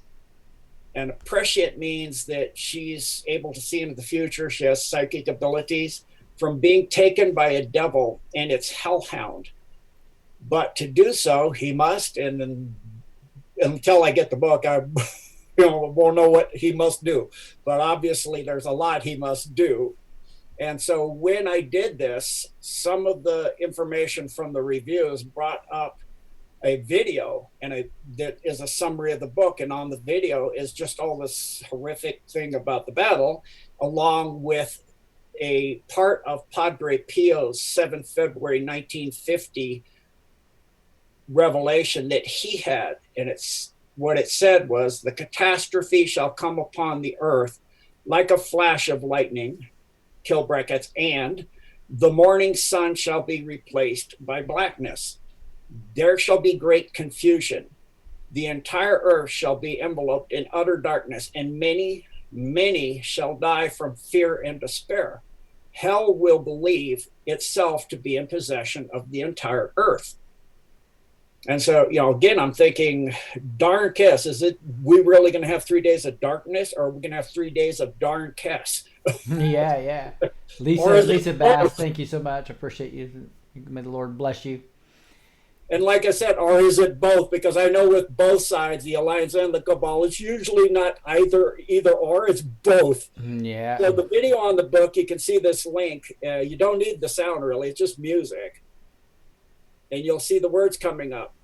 And prescient means that she's able to see into the future. She has psychic abilities, from being taken by a devil and its hellhound. But to do so, he must, and then until I get the book, I won't know what he must do. But obviously, there's a lot he must do. And so when I did this, some of the information from the reviews brought up a video, and that is a summary of the book. And on the video is just all this horrific thing about the battle, along with a part of Padre Pio's 7th February 1950 revelation that he had. And it's what it said was, the catastrophe shall come upon the earth like a flash of lightning, kill brackets, and the morning sun shall be replaced by blackness. There shall be great confusion. The entire earth shall be enveloped in utter darkness, and many, many shall die from fear and despair. Hell will believe itself to be in possession of the entire earth. And so, again, I'm thinking, darn Kess, we really going to have 3 days of darkness, or are we going to have 3 days of darn Kess? Yeah. Lisa Bass, thank you so much. I appreciate you. May the Lord bless you. And like I said, or is it both? Because I know with both sides, the Alliance and the Cabal, it's usually not either or, it's both. Yeah. So the video on the book, you can see this link. You don't need the sound really, it's just music. And you'll see the words coming up.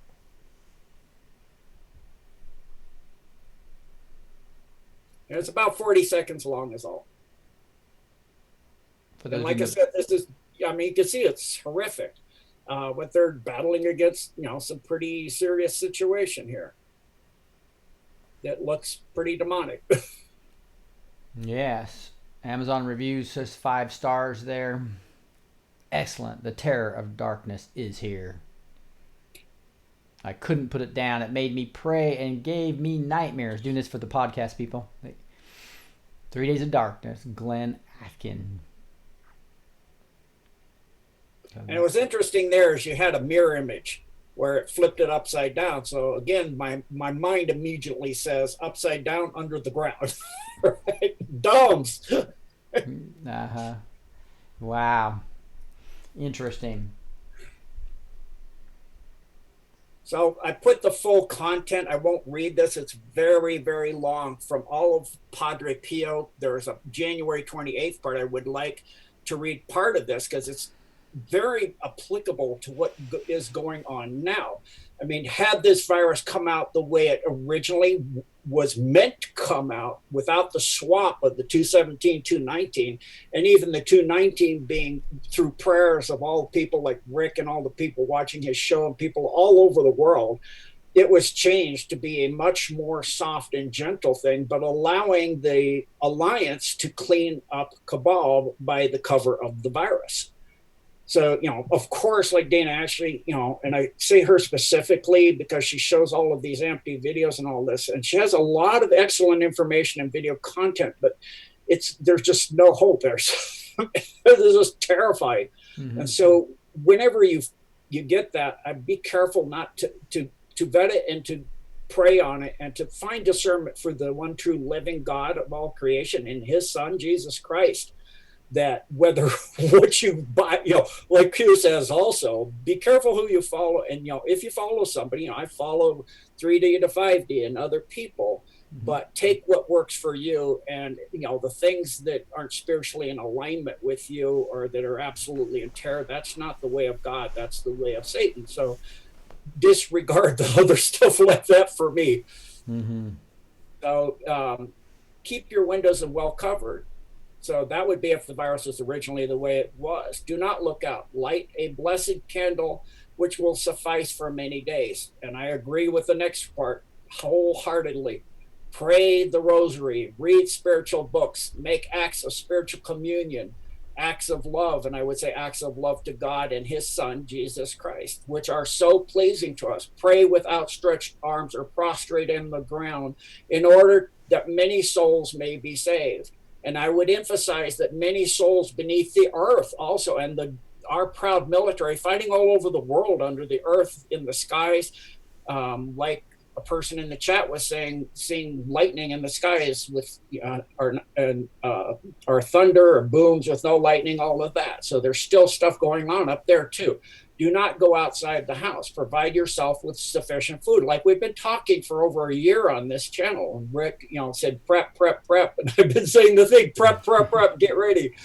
And it's about 40 seconds long is all. And like I said, you can see it's horrific. What they're battling against, some pretty serious situation here. That looks pretty demonic. Yes. Amazon reviews says 5 stars there. Excellent. The terror of darkness is here. I couldn't put it down. It made me pray and gave me nightmares. Doing this for the podcast, people. 3 Days of Darkness, Glenn Atkin. And it was interesting there is you had a mirror image where it flipped it upside down. So again, my mind immediately says upside down under the ground. Right? Domes. Uh-huh. Wow. Interesting. So I put the full content. I won't read this. It's very, very long from all of Padre Pio. There's a January 28th part. I would like to read part of this because it's very applicable to what is going on now. I mean, had this virus come out the way it originally was meant to come out without the swap of the 217, 219, and even the 219 being through prayers of all the people like Rick and all the people watching his show and people all over the world, it was changed to be a much more soft and gentle thing, but allowing the Alliance to clean up Cabal by the cover of the virus. So, of course, like Dana Ashley, and I say her specifically because she shows all of these empty videos and all this, and she has a lot of excellent information and video content, but there's just no hope there. This is terrifying. Mm-hmm. And so whenever you get that, I'd be careful not to vet it and to pray on it and to find discernment for the one true living God of all creation and his son, Jesus Christ. That whether what you buy, like Q says also, be careful who you follow. And, if you follow somebody, I follow 3D to 5D and other people, but take what works for you. And, the things that aren't spiritually in alignment with you or that are absolutely in terror, that's not the way of God. That's the way of Satan. So disregard the other stuff like that for me. Mm-hmm. So keep your windows well covered. So that would be if the virus was originally the way it was. Do not look out. Light a blessed candle, which will suffice for many days. And I agree with the next part wholeheartedly. Pray the rosary, read spiritual books, make acts of spiritual communion, acts of love, and I would say acts of love to God and his son, Jesus Christ, which are so pleasing to us. Pray with outstretched arms or prostrate in the ground in order that many souls may be saved. And I would emphasize that many souls beneath the earth also, and our proud military fighting all over the world, under the earth, in the skies, like a person in the chat was saying, seeing lightning in the skies with or thunder or booms with no lightning, all of that. So there's still stuff going on up there too. Do not go outside the house. Provide yourself with sufficient food. Like we've been talking for over a year on this channel. And Rick, said prep, prep, prep. And I've been saying the thing, prep, prep, prep, get ready.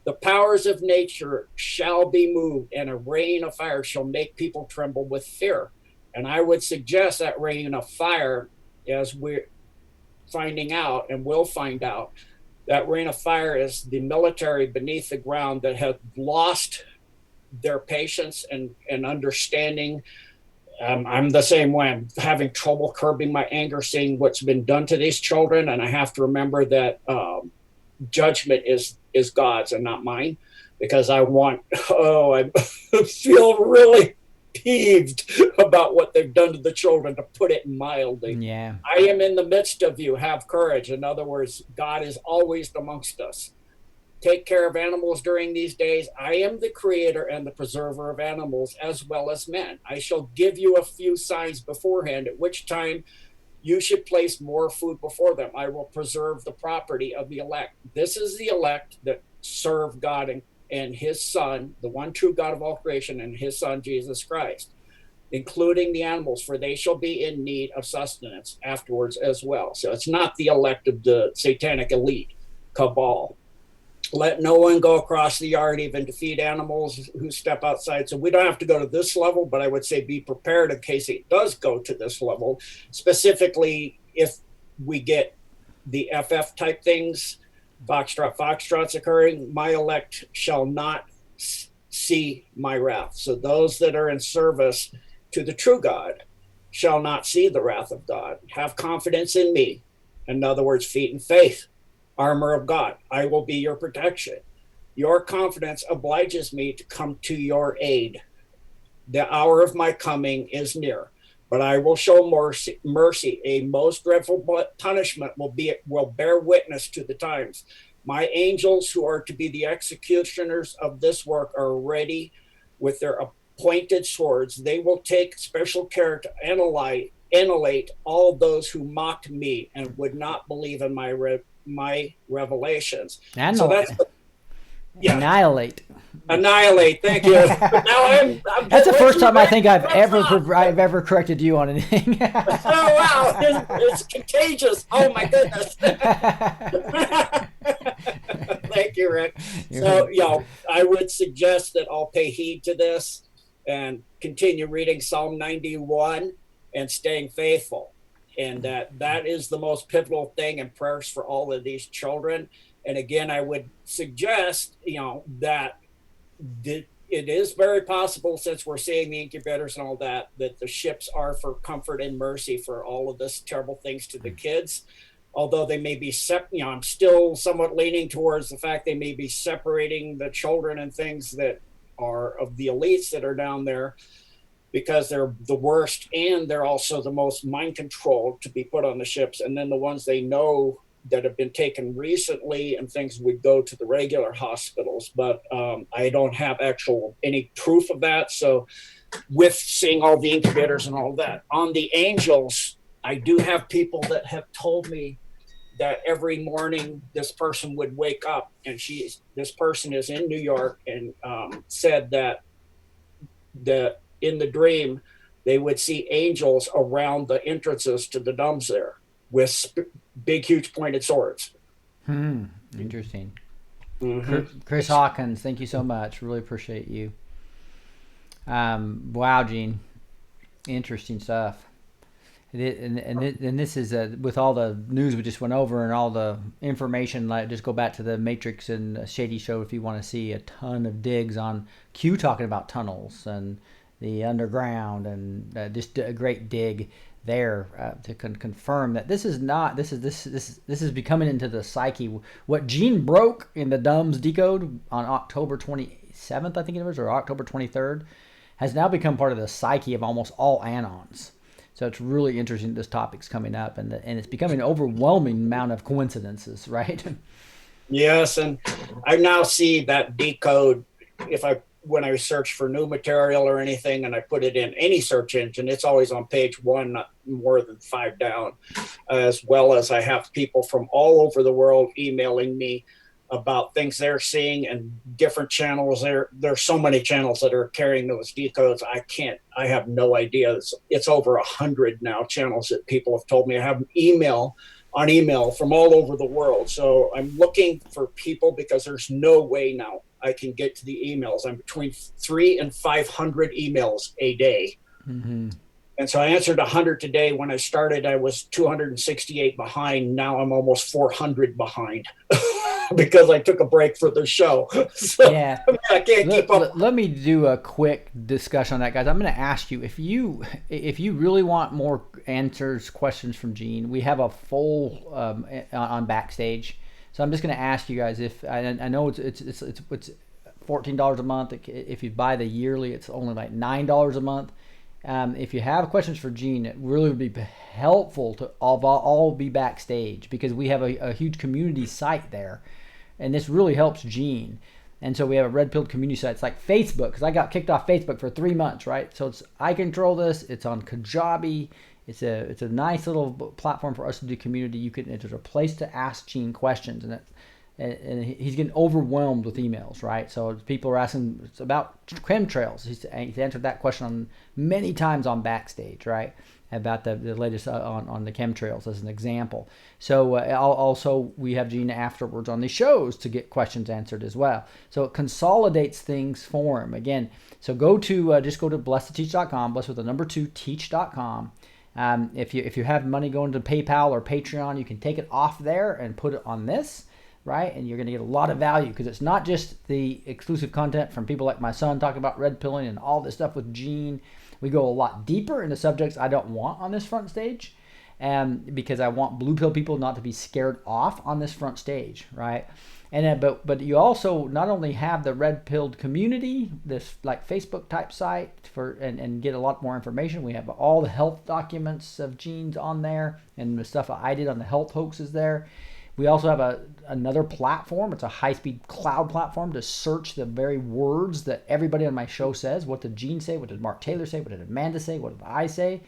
The powers of nature shall be moved, and a rain of fire shall make people tremble with fear. And I would suggest that rain of fire, as we're finding out and will find out, that rain of fire is the military beneath the ground that have lost their patience and understanding. I'm the same way. I'm having trouble curbing my anger, seeing what's been done to these children. And I have to remember that judgment is God's and not mine, because I feel really peeved about what they've done to the children, to put it mildly. Yeah. I am in the midst of you. Have courage. In other words, God is always amongst us. Take care of animals during these days. I am the creator and the preserver of animals as well as men. I shall give you a few signs beforehand, at which time you should place more food before them. I will preserve the property of the elect. This is the elect that serve God and his son, the one true God of all creation, and his son, Jesus Christ, including the animals, for they shall be in need of sustenance afterwards as well. So it's not the elect of the satanic elite cabal. Let no one go across the yard even to feed animals who step outside. So we don't have to go to this level, but I would say be prepared in case it does go to this level. Specifically, if we get the FF type things, foxtrots occurring, my elect shall not see my wrath. So those that are in service to the true God shall not see the wrath of God. Have confidence in me. In other words, feet in faith. Armor of God, I will be your protection. Your confidence obliges me to come to your aid. The hour of my coming is near, but I will show mercy. A most dreadful punishment will bear witness to the times. My angels, who are to be the executioners of this work, are ready with their appointed swords. They will take special care to annihilate all those who mocked me and would not believe in my revelations. So that's annihilate. Thank you. Now that's the first time I think I've ever corrected you on anything. Oh wow, it's contagious. Oh my goodness. Thank you, Rick. So I would suggest that I'll pay heed to this and continue reading Psalm 91 and staying faithful. And that is the most pivotal thing in prayers for all of these children. And again, I would suggest, that it is very possible, since we're seeing the incubators and all that the ships are for comfort and mercy for all of this terrible things to the kids. Although they may be I'm still somewhat leaning towards the fact they may be separating the children and things that are of the elites that are down there, because they're the worst and they're also the most mind controlled to be put on the ships. And then the ones they know that have been taken recently and things would go to the regular hospitals. But I don't have any proof of that. So with seeing all the incubators and all that, on the angels, I do have people that have told me that every morning this person would wake up, and this person is in New York, and said that in the dream, they would see angels around the entrances to the domes there with big, huge pointed swords. Interesting. Mm-hmm. Chris Hawkins, thank you so much. Really appreciate you. Wow, Gene. Interesting stuff. And this is with all the news we just went over and all the information. Like, just go back to the Matrix and Shady Show if you want to see a ton of digs on Q talking about tunnels and the underground, and just a great dig there to confirm that this is becoming into the psyche. What Gene broke in the Dumb's Decode on October 27th, I think it was, or October 23rd, has now become part of the psyche of almost all Anons. So it's really interesting this topic's coming up, and it's becoming an overwhelming amount of coincidences, right? Yes, and I now see that Decode. When I search for new material or anything, and I put it in any search engine, it's always on page one, not more than 5 down. As well as I have people from all over the world emailing me about things they're seeing and different channels. There's so many channels that are carrying those decodes. I have no idea. It's over 100 now channels that people have told me. I have email from all over the world. So I'm looking for people, because there's no way now I can get to the emails. I'm between 300 and 500 emails a day. Mm-hmm. And so I answered 100 today. When I started, I was 268 behind. Now I'm almost 400 behind because I took a break for the show. So Yeah. I can't keep up. Let me do a quick discussion on that, guys. I'm going to ask you, if you really want more questions from Gene, we have a full on Backstage. So I'm just going to ask you guys, if I know it's $14 a month. If you buy the yearly, it's only like $9 a month. If you have questions for Gene, it really would be helpful to all be Backstage, because we have a huge community site there, and this really helps Gene. And so we have a red-pilled community site. It's like Facebook, because I got kicked off Facebook for 3 months, right? So I control this. It's on Kajabi. It's a nice little platform for us to do community. There's a place to ask Gene questions, and he's getting overwhelmed with emails, right? So people are asking about chemtrails. He's answered that question many times on Backstage, right? About the latest on the chemtrails as an example. So also we have Gene afterwards on the shows to get questions answered as well. So it consolidates things for him. Again, so just go to blessed2teach.com, blessed with the number 2 teach.com. If you have money going to PayPal or Patreon, you can take it off there and put it on this, right? And you're going to get a lot of value, because it's not just the exclusive content from people like my son talking about red pilling and all this stuff with Gene. We go a lot deeper into subjects I don't want on this front stage, because I want blue pill people not to be scared off on this front stage, right? And then, but you also not only have the red pilled community, this like Facebook type site and get a lot more information. We have all the health documents of Gene's on there, and the stuff I did on the health hoaxes there. We also have another platform. It's a high-speed cloud platform to search the very words that everybody on my show says. What did Gene say? What did Mark Taylor say? What did Amanda say? What did I say?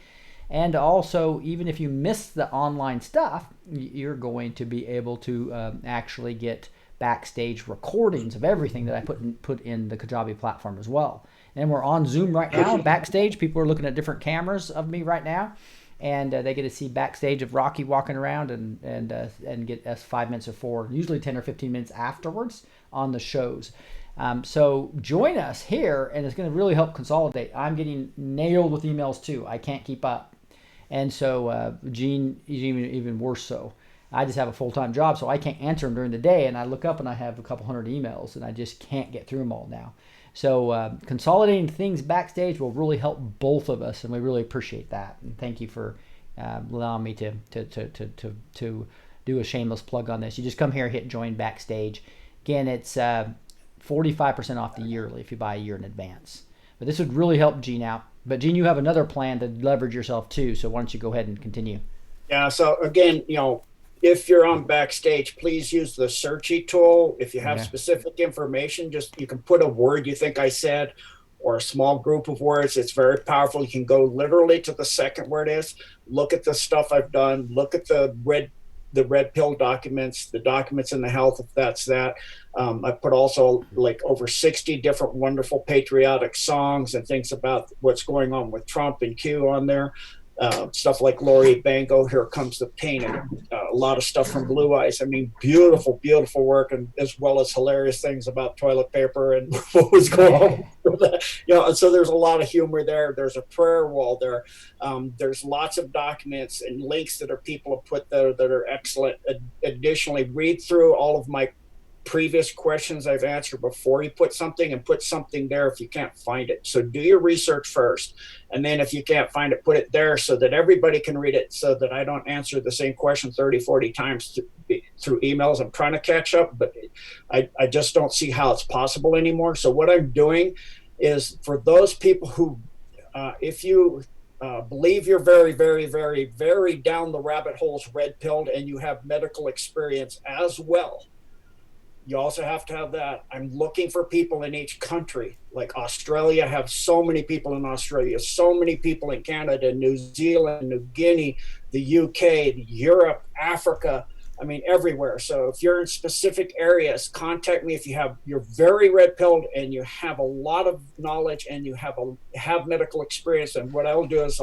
And also, even if you miss the online stuff, you're going to be able to actually get Backstage recordings of everything that I put in the Kajabi platform as well. And we're on Zoom right now, Backstage. People are looking at different cameras of me right now. And they get to see Backstage of Rocky walking around and get us 5 minutes before, usually 10 or 15 minutes afterwards on the shows. So join us here, and it's going to really help consolidate. I'm getting nailed with emails too. I can't keep up. And so Gene is even worse so. I just have a full-time job, so I can't answer them during the day, and I look up and I have a couple hundred emails, and I just can't get through them all now. So consolidating things Backstage will really help both of us, and we really appreciate that. And thank you for allowing me to do a shameless plug on this. You just come here, hit join Backstage. Again, it's 45% off the yearly if you buy a year in advance. But this would really help Gene out. But Gene, you have another plan to leverage yourself too. So why don't you go ahead and continue? Yeah. So again, if you're on Backstage, please use the searchy tool. If you have specific information, you can put a word you think I said, or a small group of words. It's very powerful. You can go literally to the second word is, look at the stuff I've done, look at the red pill documents, the documents in the health, if that's that. I put also like over 60 different wonderful patriotic songs and things about what's going on with Trump and Q on there. Stuff like Lori Bango, Here Comes the Pain, and a lot of stuff from Blue Eyes. I mean, beautiful, beautiful work, and as well as hilarious things about toilet paper and what was going on with that. And so there's a lot of humor there. There's a prayer wall there. There's lots of documents and links that people have put there that are excellent. Additionally, read through all of my previous questions I've answered before you put something, and put something there if you can't find it. So do your research first, and then if you can't find it, put it there so that everybody can read it, so that I don't answer the same question 30, 40 times through emails. I'm trying to catch up, but I just don't see how it's possible anymore. So what I'm doing is, for those people who, if you believe you're very, very, very, very down the rabbit holes red pilled, and you have medical experience as well, You also have to have that. I'm looking for people in each country. Like Australia, have so many people in Australia, so many people in Canada, New Zealand, New Guinea, the UK, Europe, Africa. I mean, everywhere. So if you're in specific areas, contact me if you're very red pilled and you have a lot of knowledge and you have medical experience. And what I'll do is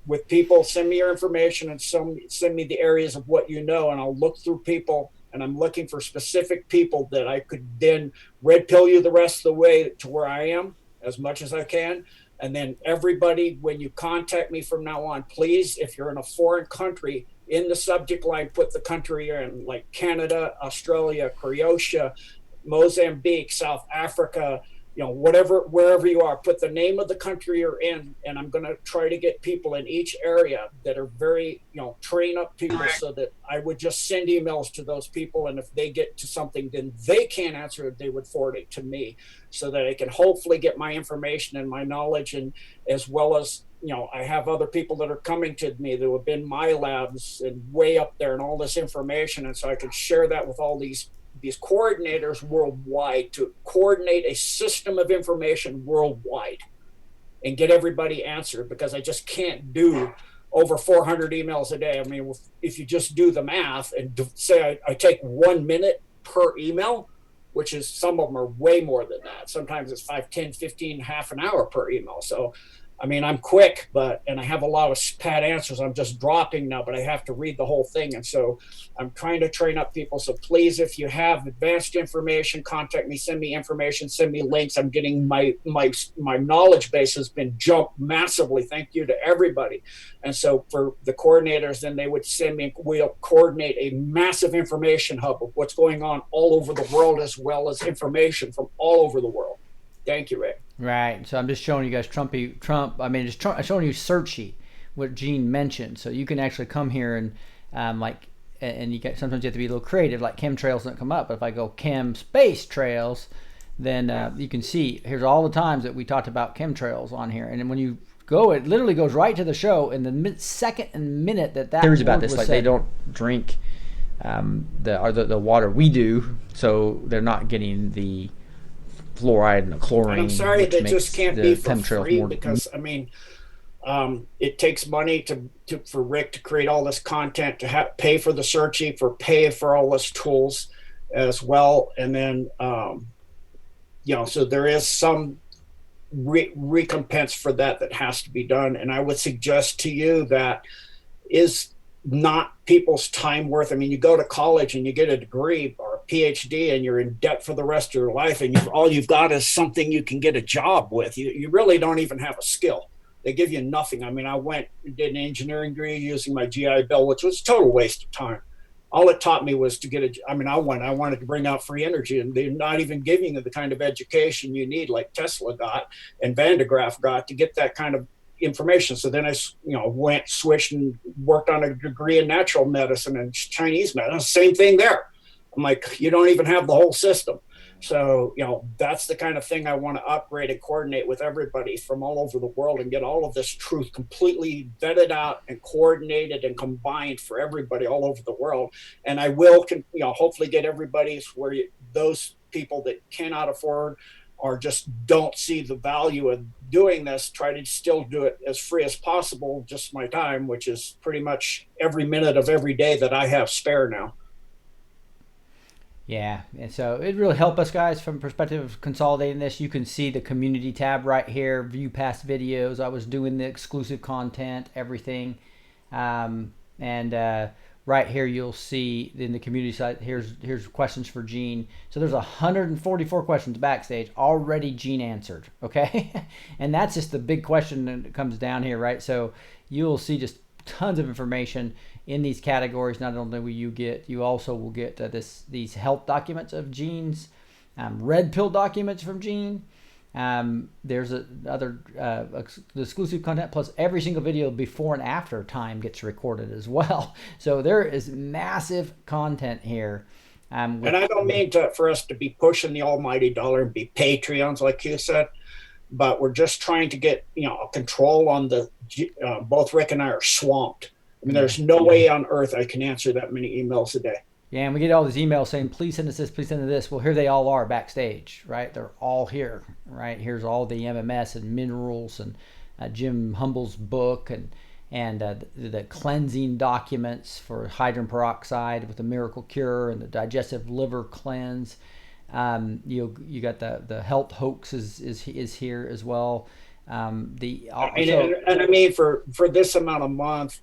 with people, send me your information and send me the areas of what you know, and I'll look through people. And I'm looking for specific people that I could then red pill you the rest of the way to where I am as much as I can. And then everybody, when you contact me from now on, please, if you're in a foreign country, in the subject line, put the country you're in, like Canada, Australia, Croatia, Mozambique, South Africa, wherever you are, put the name of the country you're in. And I'm going to try to get people in each area that are very, train up people so that I would just send emails to those people. And if they get to something, then they can't answer it, they would forward it to me so that I can hopefully get my information and my knowledge. And as well as, I have other people that are coming to me that have been my labs and way up there and all this information. And so I can share that with all these coordinators worldwide to coordinate a system of information worldwide and get everybody answered, because I just can't do over 400 emails a day. I mean, if you just do the math and say I take 1 minute per email, which is, some of them are way more than that. Sometimes it's 5, 10, 15, half an hour per email. So I mean, I'm quick, and I have a lot of pat answers. I'm just dropping now, but I have to read the whole thing. And so I'm trying to train up people. So please, if you have advanced information, contact me, send me information, send me links. I'm getting my knowledge base has been jumped massively. Thank you to everybody. And so for the coordinators, then they would send me, we'll coordinate a massive information hub of what's going on all over the world, as well as information from all over the world. Thank you, Ray. Right. So I'm just showing you guys Trump. I'm showing you Search Sheet, what Gene mentioned. So you can actually come here and and you get, sometimes you have to be a little creative, like chemtrails don't come up. But if I go chem space trails, then you can see here's all the times that we talked about chemtrails on here. And then when you go, it literally goes right to the show in the second and minute that theories about this, was like said. They don't drink the water we do, so they're not getting the fluoride and the chlorine. And I'm sorry that just can't be for free, more, because I mean, it takes money for Rick to create all this content, to pay for the search sheet, pay for all this tools as well, and then so there is some recompense for that has to be done. And I would suggest to you that is not people's time worth. I mean, you go to college and you get a degree or a PhD and you're in debt for the rest of your life, and all you've got is something you can get a job with. You really don't even have a skill. They give you nothing. I mean, I went and did an engineering degree using my GI Bill, which was a total waste of time. All it taught me was to I wanted to bring out free energy, and they're not even giving you the kind of education you need, like Tesla got and Van de Graaff got, to get that kind of information. So then I switched and worked on a degree in natural medicine and Chinese medicine. Same thing there. I'm like, you don't even have the whole system. So, that's the kind of thing I want to upgrade and coordinate with everybody from all over the world and get all of this truth completely vetted out and coordinated and combined for everybody all over the world. And I will, hopefully get everybody's where those people that cannot afford or just don't see the value of doing this, try to still do it as free as possible, just my time, which is pretty much every minute of every day that I have spare now. Yeah, and so it really helped us, guys, from perspective of consolidating this. You can see the community tab right here, view past videos. I was doing the exclusive content, everything. Right here you'll see in the community site, here's questions for Gene. So there's 144 questions backstage already Gene answered, okay? And that's just the big question that comes down here, right? So you'll see just tons of information in these categories. Not only will you also will get these health documents of Gene's, red pill documents from Gene. There's the exclusive content, plus every single video before and after time gets recorded as well. So there is massive content here. And I don't mean for us to be pushing the almighty dollar and be Patreons, like you said, but we're just trying to get, a control on both Rick and I are swamped. I mean, there's no way on earth I can answer that many emails a day. Yeah, and we get all these emails saying, please send us this, please send us this. Well, here they all are backstage, right? They're all here, right? Here's all the MMS and minerals and Jim Humble's book and the cleansing documents for hydrogen peroxide with the miracle cure and the digestive liver cleanse. You got the health hoax is here as well. I mean, for this amount of month,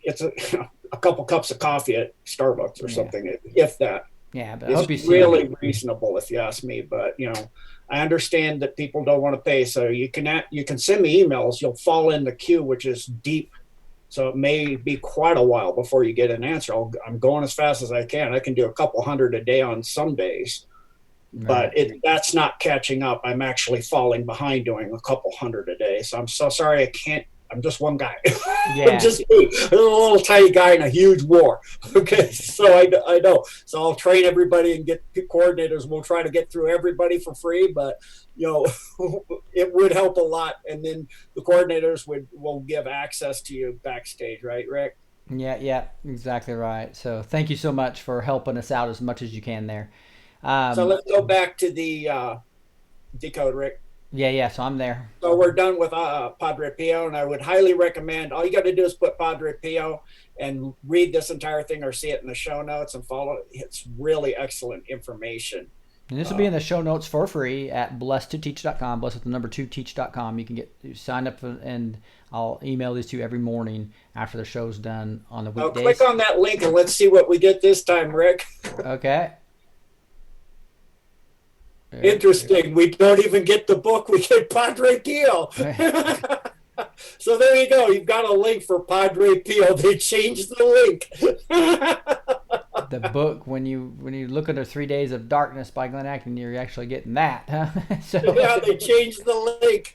it's a couple cups of coffee at Starbucks or something, if that. Yeah, but I hope you it's see really reasonable, if you ask me. But I understand that people don't want to pay, so you can send me emails. You'll fall in the queue, which is deep, so it may be quite a while before you get an answer. I'm going as fast as I can. I can do a couple hundred a day on some days, but that's not catching up. I'm actually falling behind doing a couple hundred a day. So I'm so sorry I can't. I'm just one guy. Yeah. I'm just a little tiny guy in a huge war. Okay, so I know. So I'll train everybody and get coordinators. We'll try to get through everybody for free, but it would help a lot. And then the coordinators will give access to you backstage, right, Rick? Yeah, exactly right. So thank you so much for helping us out as much as you can there. So let's go back to the Decode, Rick. Yeah. So I'm there. So we're done with Padre Pio, and I would highly recommend. All you got to do is put Padre Pio and read this entire thing, or see it in the show notes and follow it. It's really excellent information. And this will be in the show notes for free at blessed2teach.com. Blessed with the number 2teach.com. You can sign up, and I'll email these to you every morning after the show's done on the weekdays. Click on that link and let's see what we get this time, Rick. Okay. Interesting. We don't even get the book. We get Padre Pio. So there you go. You've got a link for Padre Pio. They changed the link. The book, when you look at the 3 Days of Darkness by Glenn Acton, you're actually getting that. Huh? Yeah, they changed the link.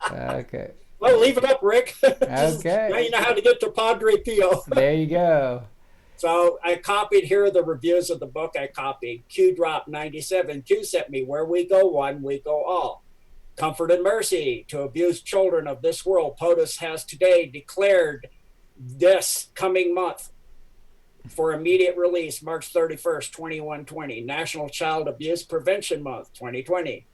Okay. Well, leave it up, Rick. Okay. Now you know how to get to Padre Pio. There you go. So I copied, here are the reviews of the book I copied. Q Drop 97. Q sent me, where we go one, we go all. Comfort and mercy to abused children of this world. POTUS has today declared this coming month for immediate release, March 31st, 2120, National Child Abuse Prevention Month, 2020.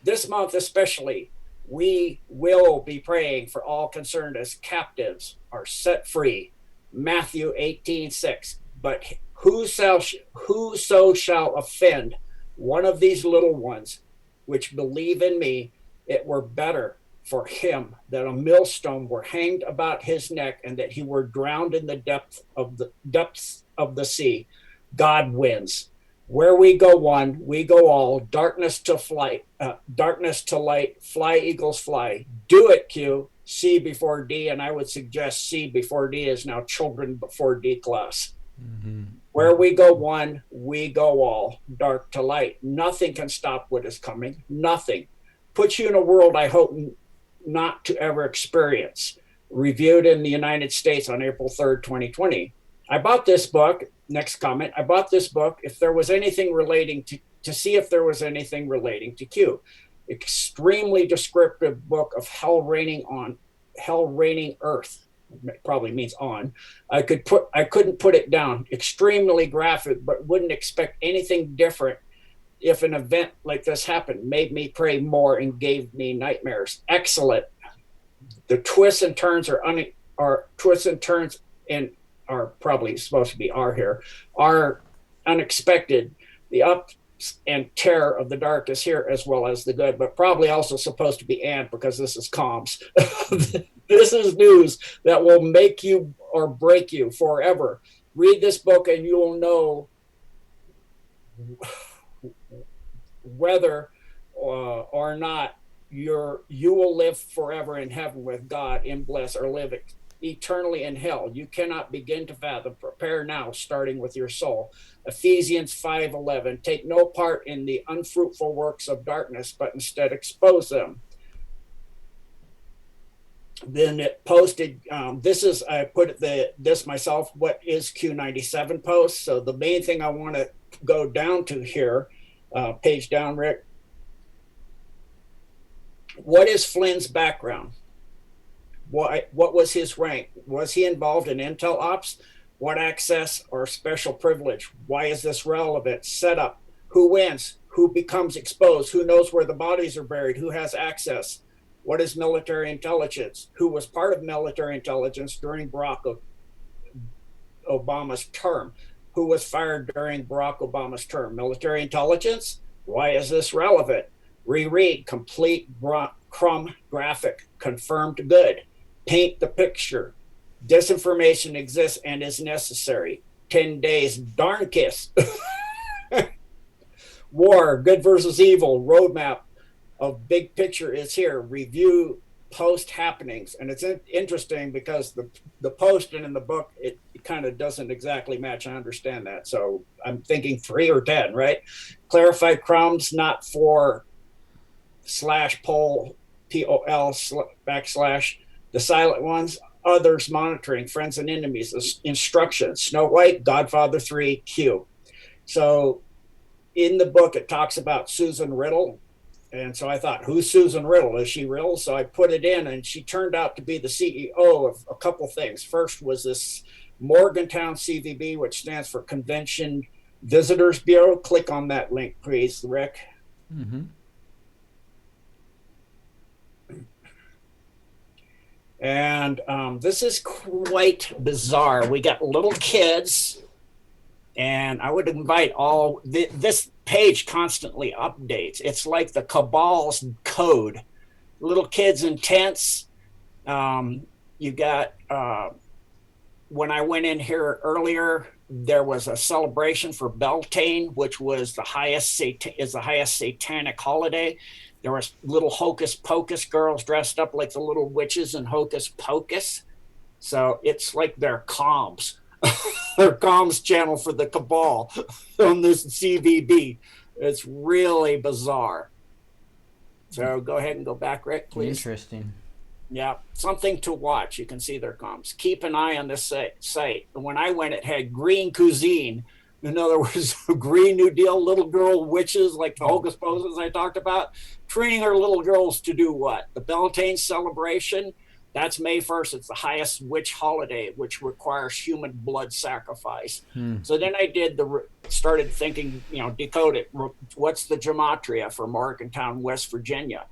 This month especially, we will be praying for all concerned as captives are set free. Matthew 18:6. But whoso shall offend one of these little ones which believe in me, it were better for him that a millstone were hanged about his neck, and that he were drowned in the depths of the sea. God wins. Where we go one, we go all. Darkness to light. Fly, eagles, fly. Do it, Q. C before D, and I would suggest C before D is now children before D class. Mm-hmm. Where we go one, we go all. Dark to light. Nothing can stop what is coming. Nothing. Puts you in a world I hope not to ever experience. Reviewed in the United States on April 3rd, 2020. I bought this book. Next comment. I bought this book if there was anything relating to see if there was anything relating to Q. Extremely descriptive book of hell raining earth. Probably means on. I couldn't put it down. Extremely graphic, but wouldn't expect anything different if an event like this happened. Made me pray more and gave me nightmares. Excellent. The twists and turns are probably supposed to be are here, are unexpected. The ups and terror of the dark is here, as well as the good, but probably also supposed to be and, because this is comms. This is news that will make you or break you forever. Read this book and you will know whether or not you will live forever in heaven with God in bliss, or live eternally in hell. You cannot begin to fathom. Prepare now, starting with your soul. Ephesians 5:11. Take no part in the unfruitful works of darkness, but instead expose them. Then it posted, I put this myself, what is Q97 post? So the main thing I want to go down to here, page down, Rick. What is Flynn's background? What was his rank? Was he involved in intel ops? What access or special privilege? Why is this relevant? Setup. Who wins? Who becomes exposed? Who knows where the bodies are buried? Who has access? What is military intelligence? Who was part of military intelligence during Barack Obama's term? Who was fired during Barack Obama's term? Military intelligence? Why is this relevant? Reread, complete crumb graphic, confirmed good. Paint the picture. Disinformation exists and is necessary. 10 days, darn kiss. War, good versus evil, roadmap of big picture is here. Review post happenings. And it's interesting because the post and in the book, it kind of doesn't exactly match. I understand that. So I'm thinking 3 or 10, right? Clarify crumbs, not for /poll, POL / the silent ones, others monitoring, friends and enemies, instructions, Snow White, Godfather 3, Q. So in the book, it talks about Susan Riddle. And so I thought, who's Susan Riddle? Is she real? So I put it in, and she turned out to be the CEO of a couple things. First was this Morgantown CVB, which stands for Convention Visitors Bureau. Click on that link, please, Rick. Mm-hmm. And this is quite bizarre. We got little kids, and I would invite all, this page constantly updates. It's like the cabal's code. Little kids in tents. You got, when I went in here earlier, there was a celebration for Beltane, which was the highest satanic holiday. There was little Hocus Pocus girls dressed up like the little witches in Hocus Pocus. So it's like their comms, their comms channel for the cabal on this CVB. It's really bizarre. So go ahead and go back, Rick, please. Interesting. Yeah, something to watch. You can see their comms. Keep an eye on this site. And when I went, it had green cuisine. In other words, Green New Deal, little girl witches like the Hocus Pocus I talked about, training our little girls to do what? The Beltane celebration, that's May 1st. It's the highest witch holiday, which requires human blood sacrifice. So then I started thinking, decode it. What's the gematria for Morgantown, West Virginia?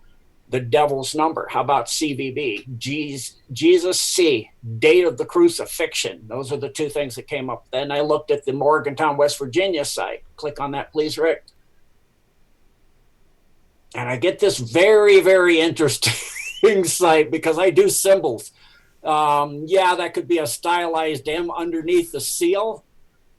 The devil's number. How about CVB? Jesus C, date of the crucifixion. Those are the 2 things that came up. Then I looked at the Morgantown, West Virginia site. Click on that, please, Rick. And I get this very, very interesting site because I do symbols. That could be a stylized M underneath the seal.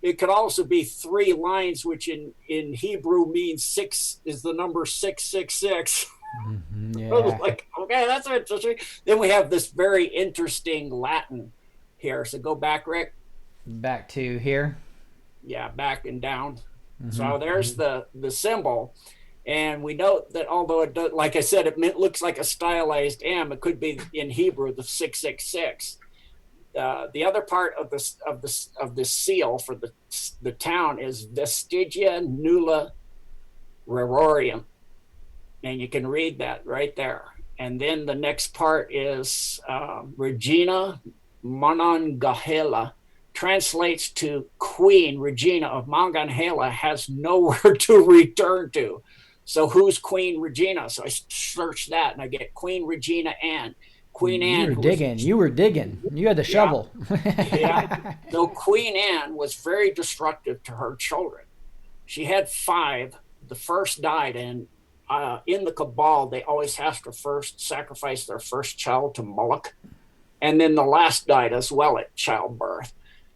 It could also be 3 lines, which in Hebrew means 6 is the number 666. Mm-hmm, yeah. I was like, okay, that's interesting. Then we have this very interesting Latin here. So go back, Rick. Back to here. Yeah, back and down. Mm-hmm. So there's the symbol. And we note that although it does, like I said, it looks like a stylized M, it could be in Hebrew the 666. The other part of this seal for the town is Vestigia Nulla Rerorium. And you can read that right there. And then the next part is Regina Monongahela, translates to Queen Regina of Monongahela has nowhere to return to. So who's Queen Regina? So I search that and I get Queen Regina Anne. Queen Anne. You were digging. You had the shovel. Yeah. So Queen Anne was very destructive to her children. She had 5. The first died, and in the cabal, they always have to first sacrifice their first child to Moloch. And then the last died as well at childbirth.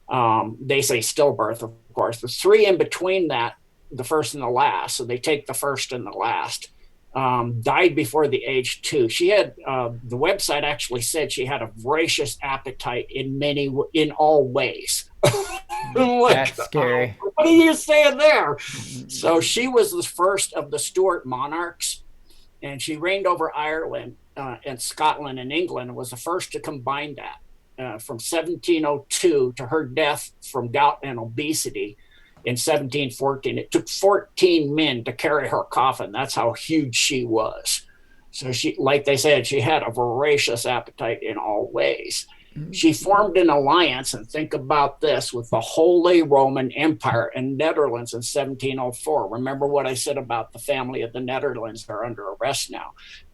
They say stillbirth, of course. The 3 in between that, the first and the last, so they take the first and the last, died before the age 2. She had, the website actually said she had a voracious appetite in all ways. That's scary. What are you saying there? So she was the first of the Stuart monarchs, and she reigned over Ireland and Scotland and England, and was the first to combine that from 1702 to her death from gout and obesity in 1714. It took 14 men to carry her coffin. That's how huge she was. So she, like they said, she had a voracious appetite in all ways. She formed an alliance, and think about this, with the Holy Roman Empire and Netherlands in 1704. Remember what I said about the family of the Netherlands are under arrest now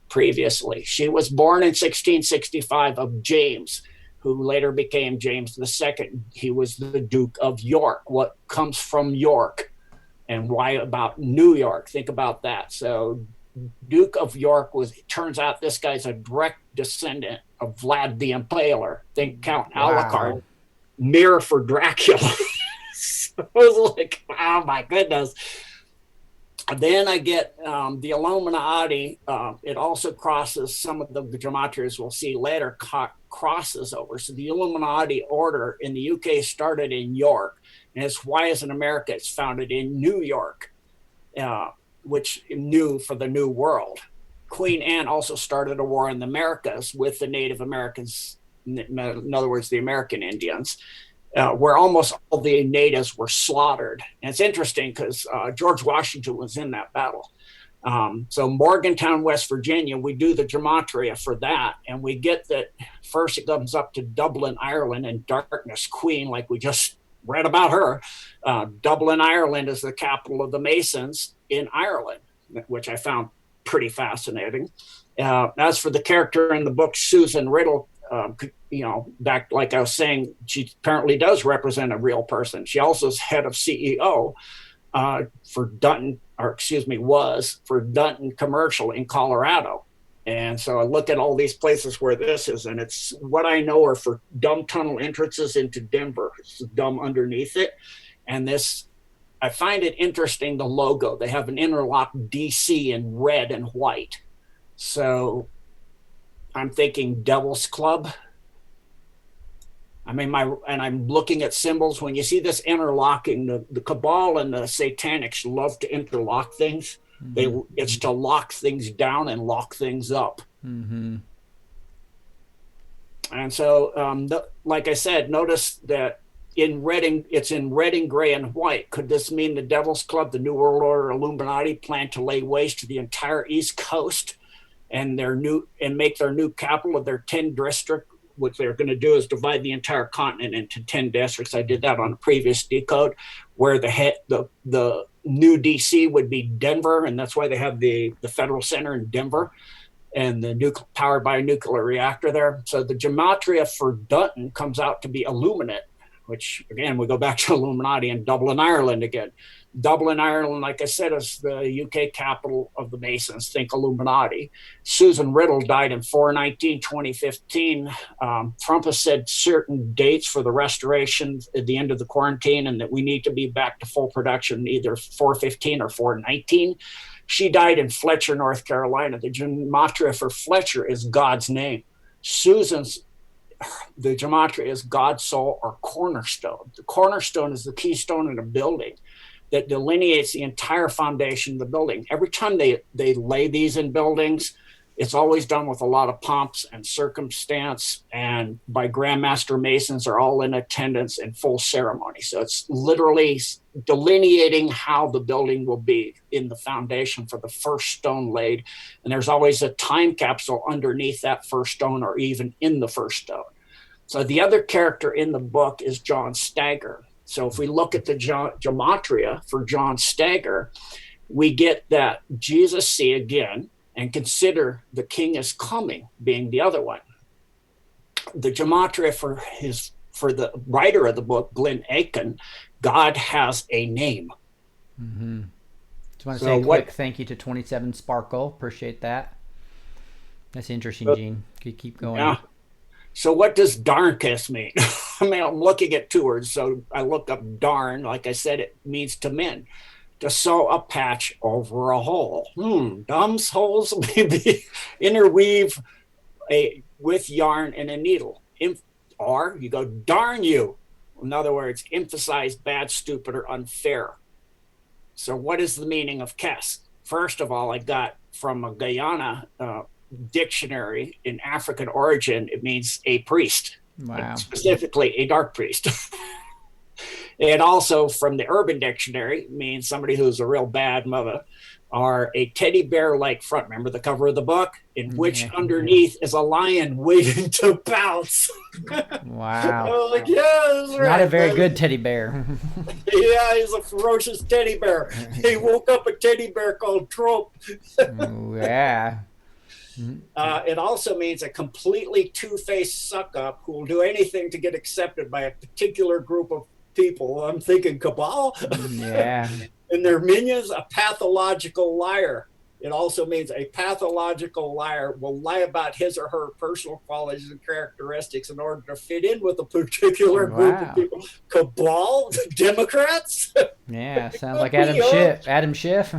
previously. She was born in 1665 of James, who later became James II. He was the Duke of York. What comes from York? And why about New York? Think about that. So Duke of York turns out this guy's a direct descendant of Vlad the Impaler. Think Count Alucard, mirror for Dracula. So it was like, oh my goodness. Then I get the Illuminati. It also crosses some of the gematrias we'll see later, crosses over. So the Illuminati order in the UK started in York. And it's why, as in America, it's founded in New York, which new for the New World. Queen Anne also started a war in the Americas with the Native Americans, in other words, the American Indians, where almost all the natives were slaughtered. And it's interesting because George Washington was in that battle. So Morgantown, West Virginia, we do the gematria for that. And we get that first it comes up to Dublin, Ireland, and Darkness Queen, like we just read about her. Dublin, Ireland is the capital of the Masons in Ireland, which I found pretty fascinating. As for the character in the book, Susan Riddle, back like I was saying, she apparently does represent a real person. She also is head of CEO for Dunton, was for Dunton Commercial in Colorado. And so I look at all these places where this is, and it's what I know are for dumb tunnel entrances into Denver. It's dumb underneath it. And this, I find it interesting, the logo. They have an interlock DC in red and white. So I'm thinking Devil's Club. I mean, I'm looking at symbols. When you see this interlocking, the Cabal and the Satanics love to interlock things. Mm-hmm. It's to lock things down and lock things up. Mm-hmm. And so, like I said, notice that it's in red and gray and white. Could this mean the Devil's Club, the New World Order, Illuminati plan to lay waste to the entire East Coast and make their new capital of their 10 district? What they're going to do is divide the entire continent into 10 districts. I did that on a previous Decode, where the new DC would be Denver, and that's why they have the Federal Center in Denver, and powered by a nuclear reactor there. So the gematria for Dunton comes out to be Illuminate, which again we go back to Illuminati, and Dublin, Ireland again. Dublin, Ireland, like I said, is the UK capital of the Masons. Think Illuminati. Susan Riddle died in 4/19/2015. Trump has said certain dates for the restoration at the end of the quarantine, and that we need to be back to full production either 4/15 or 4/19. She died in Fletcher, North Carolina. The gematria for Fletcher is God's name. The gematria is God's soul or cornerstone. The cornerstone is the keystone in a building that delineates the entire foundation of the building. Every time they lay these in buildings, it's always done with a lot of pomps and circumstance, and by Grandmaster Masons are all in attendance in full ceremony. So it's literally delineating how the building will be in the foundation for the first stone laid. And there's always a time capsule underneath that first stone or even in the first stone. So the other character in the book is John Stagger. So if we look at the gematria for John Stagger, we get that Jesus see again and consider the king is coming being the other one. The gematria for the writer of the book, Glenn Aiken, God has a name. Mm-hmm. Just want to say a quick thank you to 27 Sparkle. Appreciate that. That's interesting, Gene. Keep going. Yeah. So what does darnkest mean? I mean, I'm looking at two words. So I look up darn. Like I said, it means to mend. To sew a patch over a hole. Dumbs holes, maybe interweave with yarn and a needle. Or you go, darn you. In other words, emphasize bad, stupid, or unfair. So what is the meaning of Kes? First of all, I got from a Guyana dictionary in African origin, it means a priest. Wow. Specifically a dark priest. And also from the Urban Dictionary, means somebody who's a real bad mother. are a teddy bear like front. Remember the cover of the book? In which Yeah. underneath is a lion waiting to pounce. Wow. I was like, yeah, that's Not right. a very man. good teddy bear. Yeah, he's a ferocious teddy bear. He woke up a teddy bear called Trope. Yeah. It also means a completely two-faced suck-up who will do anything to get accepted by a particular group of people. I'm thinking cabal. Yeah. And their minions, a pathological liar. It also means a pathological liar will lie about his or her personal qualities and characteristics in order to fit in with a particular group Wow. of people. Cabal? Democrats? Yeah. Sounds like Could Adam be, huh? Schiff. Adam Schiff.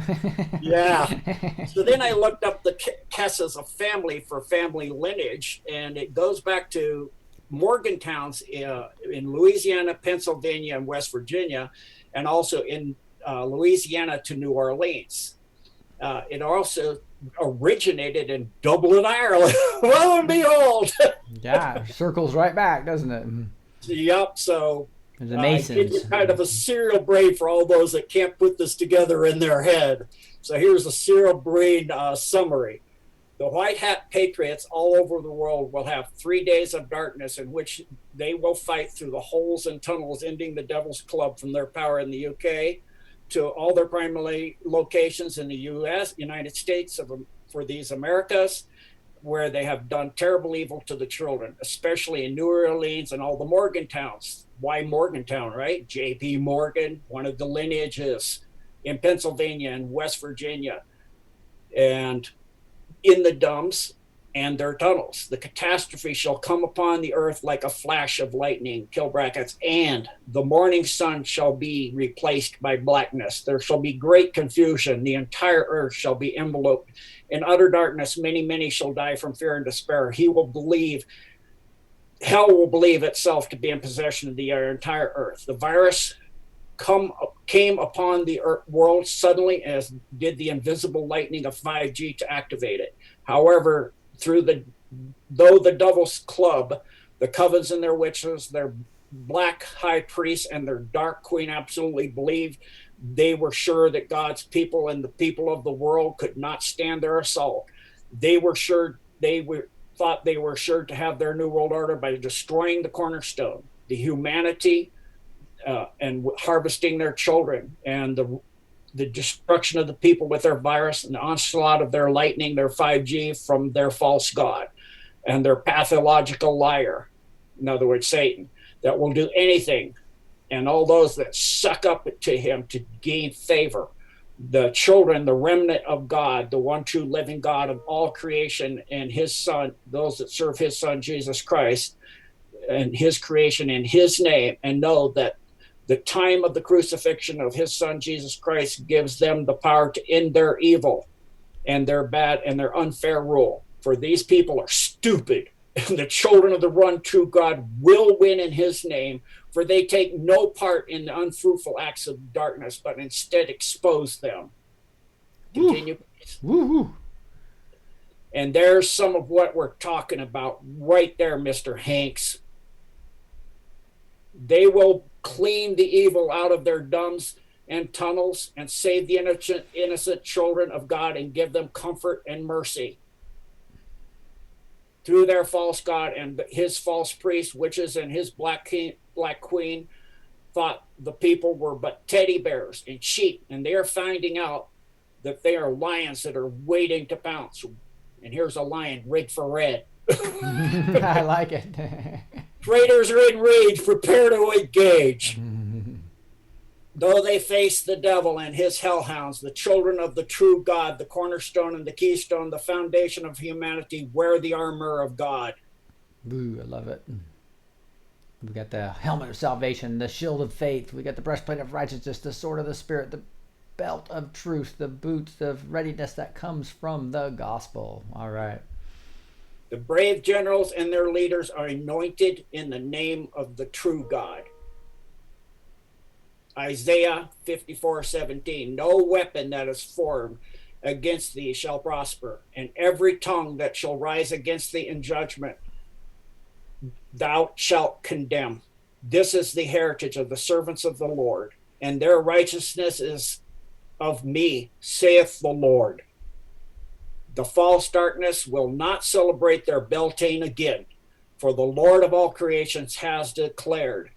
Yeah. So then I looked up the Kess's of family for family lineage, and it goes back to Morgantowns in Louisiana, Pennsylvania, and West Virginia, and also in Louisiana to New Orleans. It also originated in Dublin, Ireland. Lo and behold. Yeah. Circles right back, doesn't it? Yep. So The I give you Masons. kind of a serial brain for all those that can't put this together in their head. So here's a serial brain summary. The White Hat Patriots all over the world will have 3 days of darkness in which they will fight through the holes and tunnels, ending the Devil's Club from their power in the UK to all their primary locations in the US, United States for these Americas, where they have done terrible evil to the children, especially in New Orleans and all the Morgantowns. Why Morgantown, right? J.P. Morgan, one of the lineages in Pennsylvania and West Virginia, and in the dumps and their tunnels. The catastrophe shall come upon the earth like a flash of lightning, kill brackets, and the morning sun shall be replaced by blackness. There shall be great confusion. The entire earth shall be enveloped in utter darkness. Many, many shall die from fear and despair. Hell will believe itself to be in possession of the entire earth. The virus came upon the world suddenly, as did the invisible lightning of 5G to activate it. However, though the Devil's Club, the covens and their witches, their black high priests and their dark queen absolutely believed, they were sure that God's people and the people of the world could not stand their assault. They thought they were sure to have their new world order by destroying the cornerstone, the humanity, and harvesting their children, and the destruction of the people with their virus, and the onslaught of their lightning, their 5G from their false god, and their pathological liar, in other words, Satan, that will do anything, and all those that suck up to him to gain favor. The children, the remnant of God, the one true living God of all creation, and his son, those that serve his son, Jesus Christ, and his creation in his name, and know that the time of the crucifixion of his son, Jesus Christ, gives them the power to end their evil and their bad and their unfair rule. For these people are stupid, and the children of the one true God will win in his name, for they take no part in the unfruitful acts of darkness, but instead expose them. Continue, please. Woo-hoo. And there's some of what we're talking about right there, Mr. Hanks. They will clean the evil out of their dums and tunnels and save the innocent children of God and give them comfort and mercy. Through their false god and his false priest, witches, and his black queen thought the people were but teddy bears and sheep, and they are finding out that they are lions that are waiting to pounce. And here's a lion rigged for red. I like it. Traitors are enraged, prepare to engage. Though they face the devil and his hellhounds, the children of the true God, the cornerstone and the keystone, the foundation of humanity, wear the armor of God. Boo, I love it. We got the helmet of salvation, the shield of faith. We got the breastplate of righteousness, the sword of the Spirit, the belt of truth, the boots of readiness that comes from the gospel. All right. The brave generals and their leaders are anointed in the name of the true God. Isaiah 54:17. No weapon that is formed against thee shall prosper, and every tongue that shall rise against thee in judgment thou shalt condemn. This is the heritage of the servants of the Lord, and their righteousness is of me, saith the Lord. The false darkness will not celebrate their Beltane again, for the Lord of all creations has declared,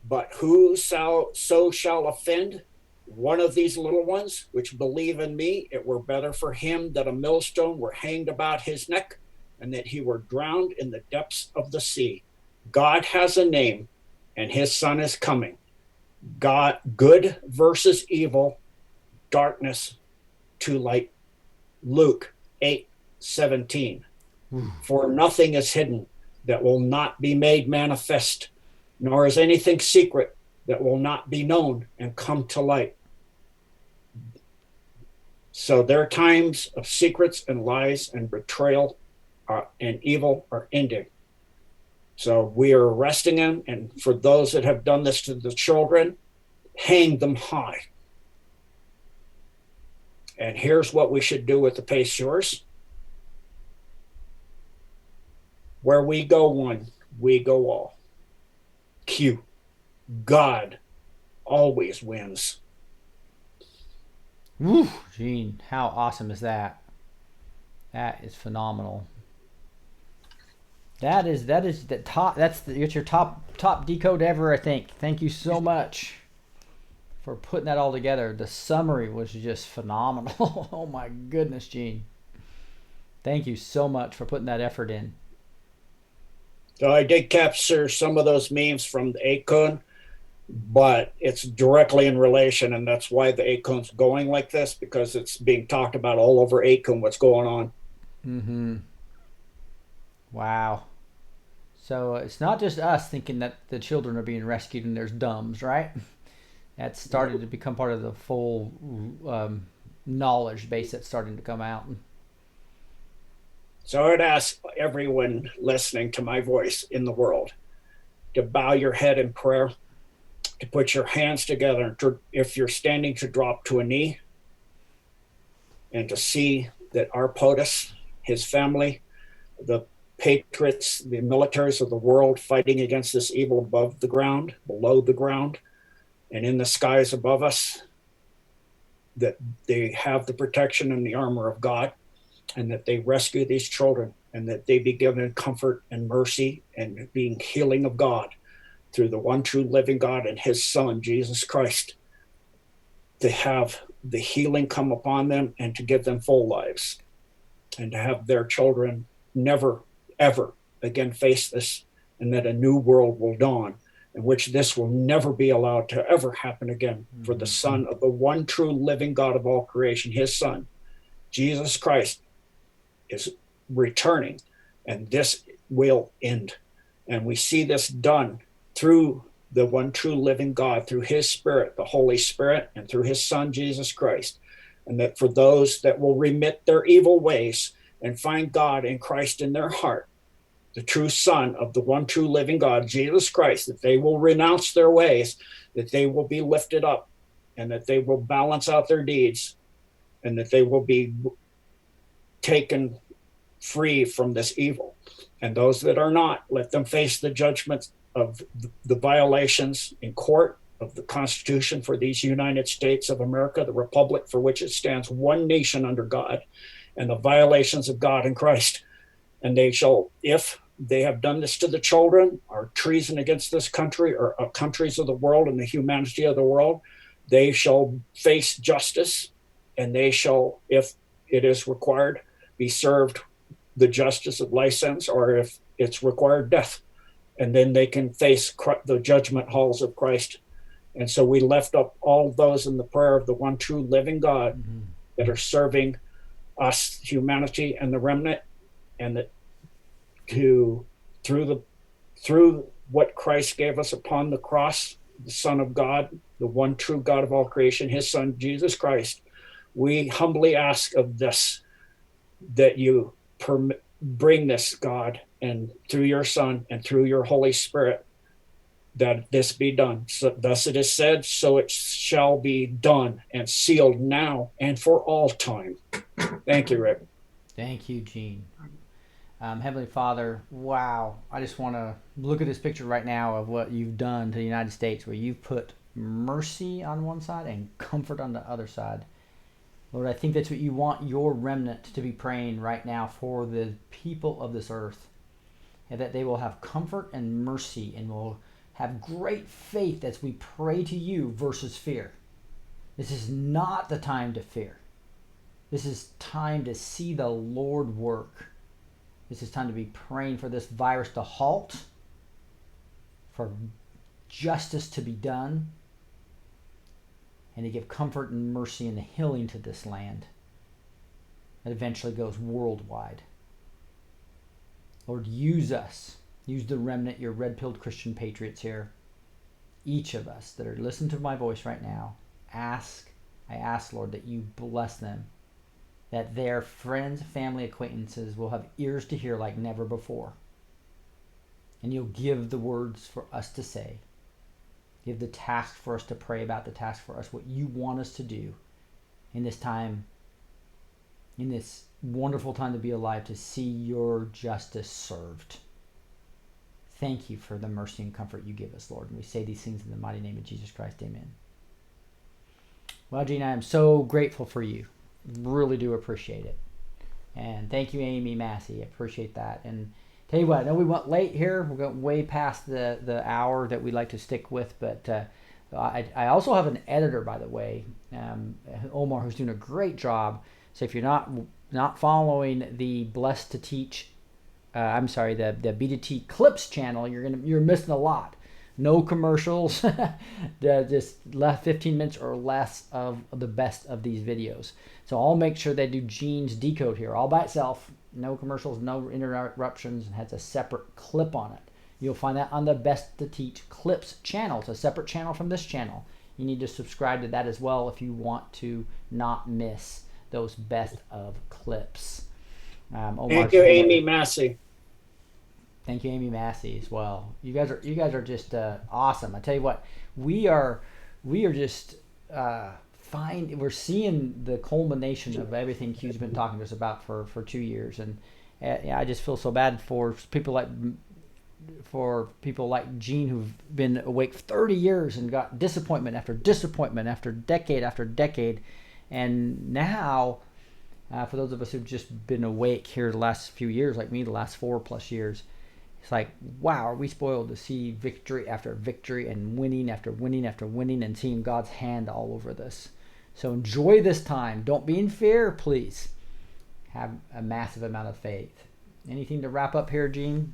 but whoso shall offend one of these little ones which believe in me, it were better for him that a millstone were hanged about his neck, and that he were drowned in the depths of the sea. God has a name, and his son is coming. God, good versus evil, darkness to light. Luke 8:17. For nothing is hidden that will not be made manifest, nor is anything secret that will not be known and come to light. So their times of secrets and lies and betrayal and evil are ending. So we are arresting them, and for those that have done this to the children, hang them high. And here's what we should do with the Pacers. Where we go one, we go all. Q. God always wins. Woo, Gene, how awesome is that? That is phenomenal. It's your top decode ever, I think. Thank you so much for putting that all together. The summary was just phenomenal. Oh my goodness, Gene. Thank you so much for putting that effort in. So I did capture some of those memes from the Decode, but it's directly in relation, and that's why the Decode's going like this, because it's being talked about all over Decode what's going on. Mm-hmm. Wow. So it's not just us thinking that the children are being rescued and there's dumbs, right? That's started to become part of the full knowledge base that's starting to come out. So I'd ask everyone listening to my voice in the world to bow your head in prayer, to put your hands together, if you're standing, to drop to a knee, and to see that our POTUS, his family, the patriots, the militaries of the world fighting against this evil above the ground, below the ground, and in the skies above us, that they have the protection and the armor of God, and that they rescue these children, and that they be given comfort and mercy and being healing of God through the one true living God and his son, Jesus Christ, to have the healing come upon them and to give them full lives, and to have their children never, ever again face this, and that a new world will dawn in which this will never be allowed to ever happen again. For the son of the one true living God of all creation, his son, Jesus Christ, is returning, and this will end. And we see this done through the one true living God, through his Spirit, the Holy Spirit, and through his son, Jesus Christ. And that for those that will remit their evil ways and find God in Christ in their heart, the true Son of the one true living God, Jesus Christ, that they will renounce their ways, that they will be lifted up, and that they will balance out their deeds, and that they will be taken free from this evil. And those that are not, let them face the judgment of the violations in court of the Constitution for these United States of America, the republic for which it stands, one nation under God, and the violations of God in Christ. And they shall, if they have done this to the children, or treason against this country, or countries of the world and the humanity of the world, they shall face justice, and they shall, if it is required, be served the justice of license, or if it's required, death. And then they can face the judgment halls of Christ. And so we lift up all those in the prayer of the one true living God that are serving us, humanity, and the remnant, and that through what Christ gave us upon the cross, the Son of God, the one true God of all creation, his son, Jesus Christ, we humbly ask of this, that you bring this, God, and through your Son and through your Holy Spirit, that this be done. So thus it is said, so it shall be done and sealed now and for all time. Thank you, Rick. Thank you, Gene. Heavenly Father, wow. I just want to look at this picture right now of what you've done to the United States, where you've put mercy on one side and comfort on the other side. Lord, I think that's what you want your remnant to be praying right now for the people of this earth, and that they will have comfort and mercy and will have great faith as we pray to you versus fear. This is not the time to fear. This is time to see the Lord work. This is time to be praying for this virus to halt, for justice to be done, and to give comfort and mercy and healing to this land that eventually goes worldwide. Lord, use us. Use the remnant, your red-pilled Christian patriots here. Each of us that are listening to my voice right now, I ask, Lord, that you bless them, that their friends, family, acquaintances will have ears to hear like never before. And you'll give the words for us to say. Give the task for us to pray about, the task for us, what you want us to do in this time, in this wonderful time to be alive, to see your justice served. Thank you for the mercy and comfort you give us, Lord. And we say these things in the mighty name of Jesus Christ. Amen. Well, Gene, I am so grateful for you. Really do appreciate it. And thank you, Amy Massey. I appreciate that. And tell you what, I know we went late here. We're going way past the hour that we like to stick with. But I also have an editor, by the way, Omar, who's doing a great job. So if you're not following the Blessed to Teach, the B2T Clips channel, you're missing a lot. No commercials, just left 15 minutes or less of the best of these videos. So I'll make sure they do Gene's Decode here all by itself. No commercials, no interruptions, and has a separate clip on it. You'll find that on the Best to Teach Clips channel. It's a separate channel from this channel. You need to subscribe to that as well if you want to not miss those best of clips. Thank you, Amy Massey. Thank you, Amy Massey, as well. You guys are just awesome. I tell you what, we are just we're seeing the culmination of everything Q's been talking to us about for 2 years, and I just feel so bad for people like Gene, who've been awake 30 years and got disappointment after disappointment after decade, and now for those of us who've just been awake here the last few years, like me, the last 4+ years. It's like, wow, are we spoiled to see victory after victory and winning after winning after winning and seeing God's hand all over this. So enjoy this time. Don't be in fear, please. Have a massive amount of faith. Anything to wrap up here, Gene?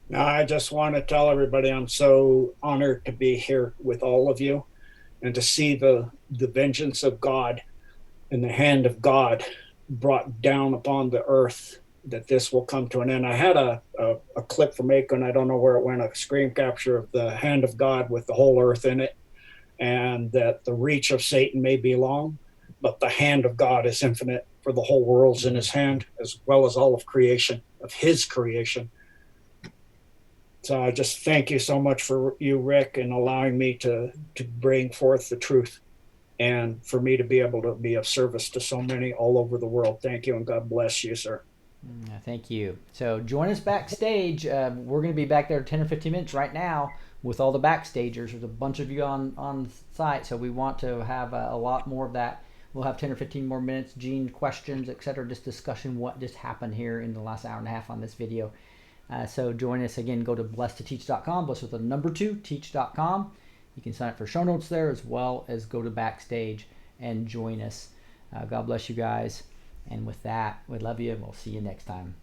No, I just want to tell everybody I'm so honored to be here with all of you and to see the vengeance of God and the hand of God brought down upon the earth, that this will come to an end. I had a clip from Acon, I don't know where it went, a screen capture of the hand of God with the whole earth in it, and that the reach of Satan may be long, but the hand of God is infinite, for the whole world's in his hand, as well as all of creation, of his creation. So I just thank you so much for you, Rick, and allowing me to bring forth the truth, and for me to be able to be of service to so many all over the world. Thank you, and God bless you, sir. Thank you. So join us backstage. We're going to be back there 10 or 15 minutes right now with all the backstagers. There's a bunch of you on site, so we want to have a lot more of that. We'll have 10 or 15 more minutes, Gene, questions, etc., just discussion what just happened here in the last hour and a half on this video. So join us again. Go to blessedtoteach.com, blessed with the number 2, teach.com. You can sign up for show notes there, as well as go to backstage and join us. God bless you guys. And with that, we love you, and we'll see you next time.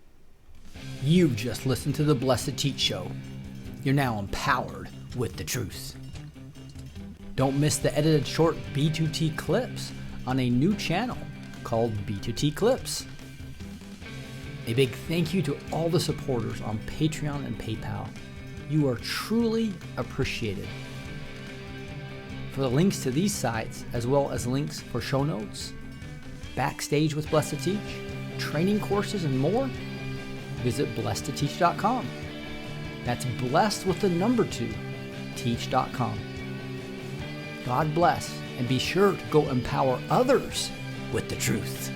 You've just listened to the Blessed Teach Show. You're now empowered with the truth. Don't miss the edited short B2T clips on a new channel called B2T Clips. A big thank you to all the supporters on Patreon and PayPal. You are truly appreciated. For the links to these sites, as well as links for show notes, backstage with Blessed to Teach, training courses, and more, visit blessedtoteach.com. That's blessed with the number 2, teach.com. God bless, and be sure to go empower others with the truth.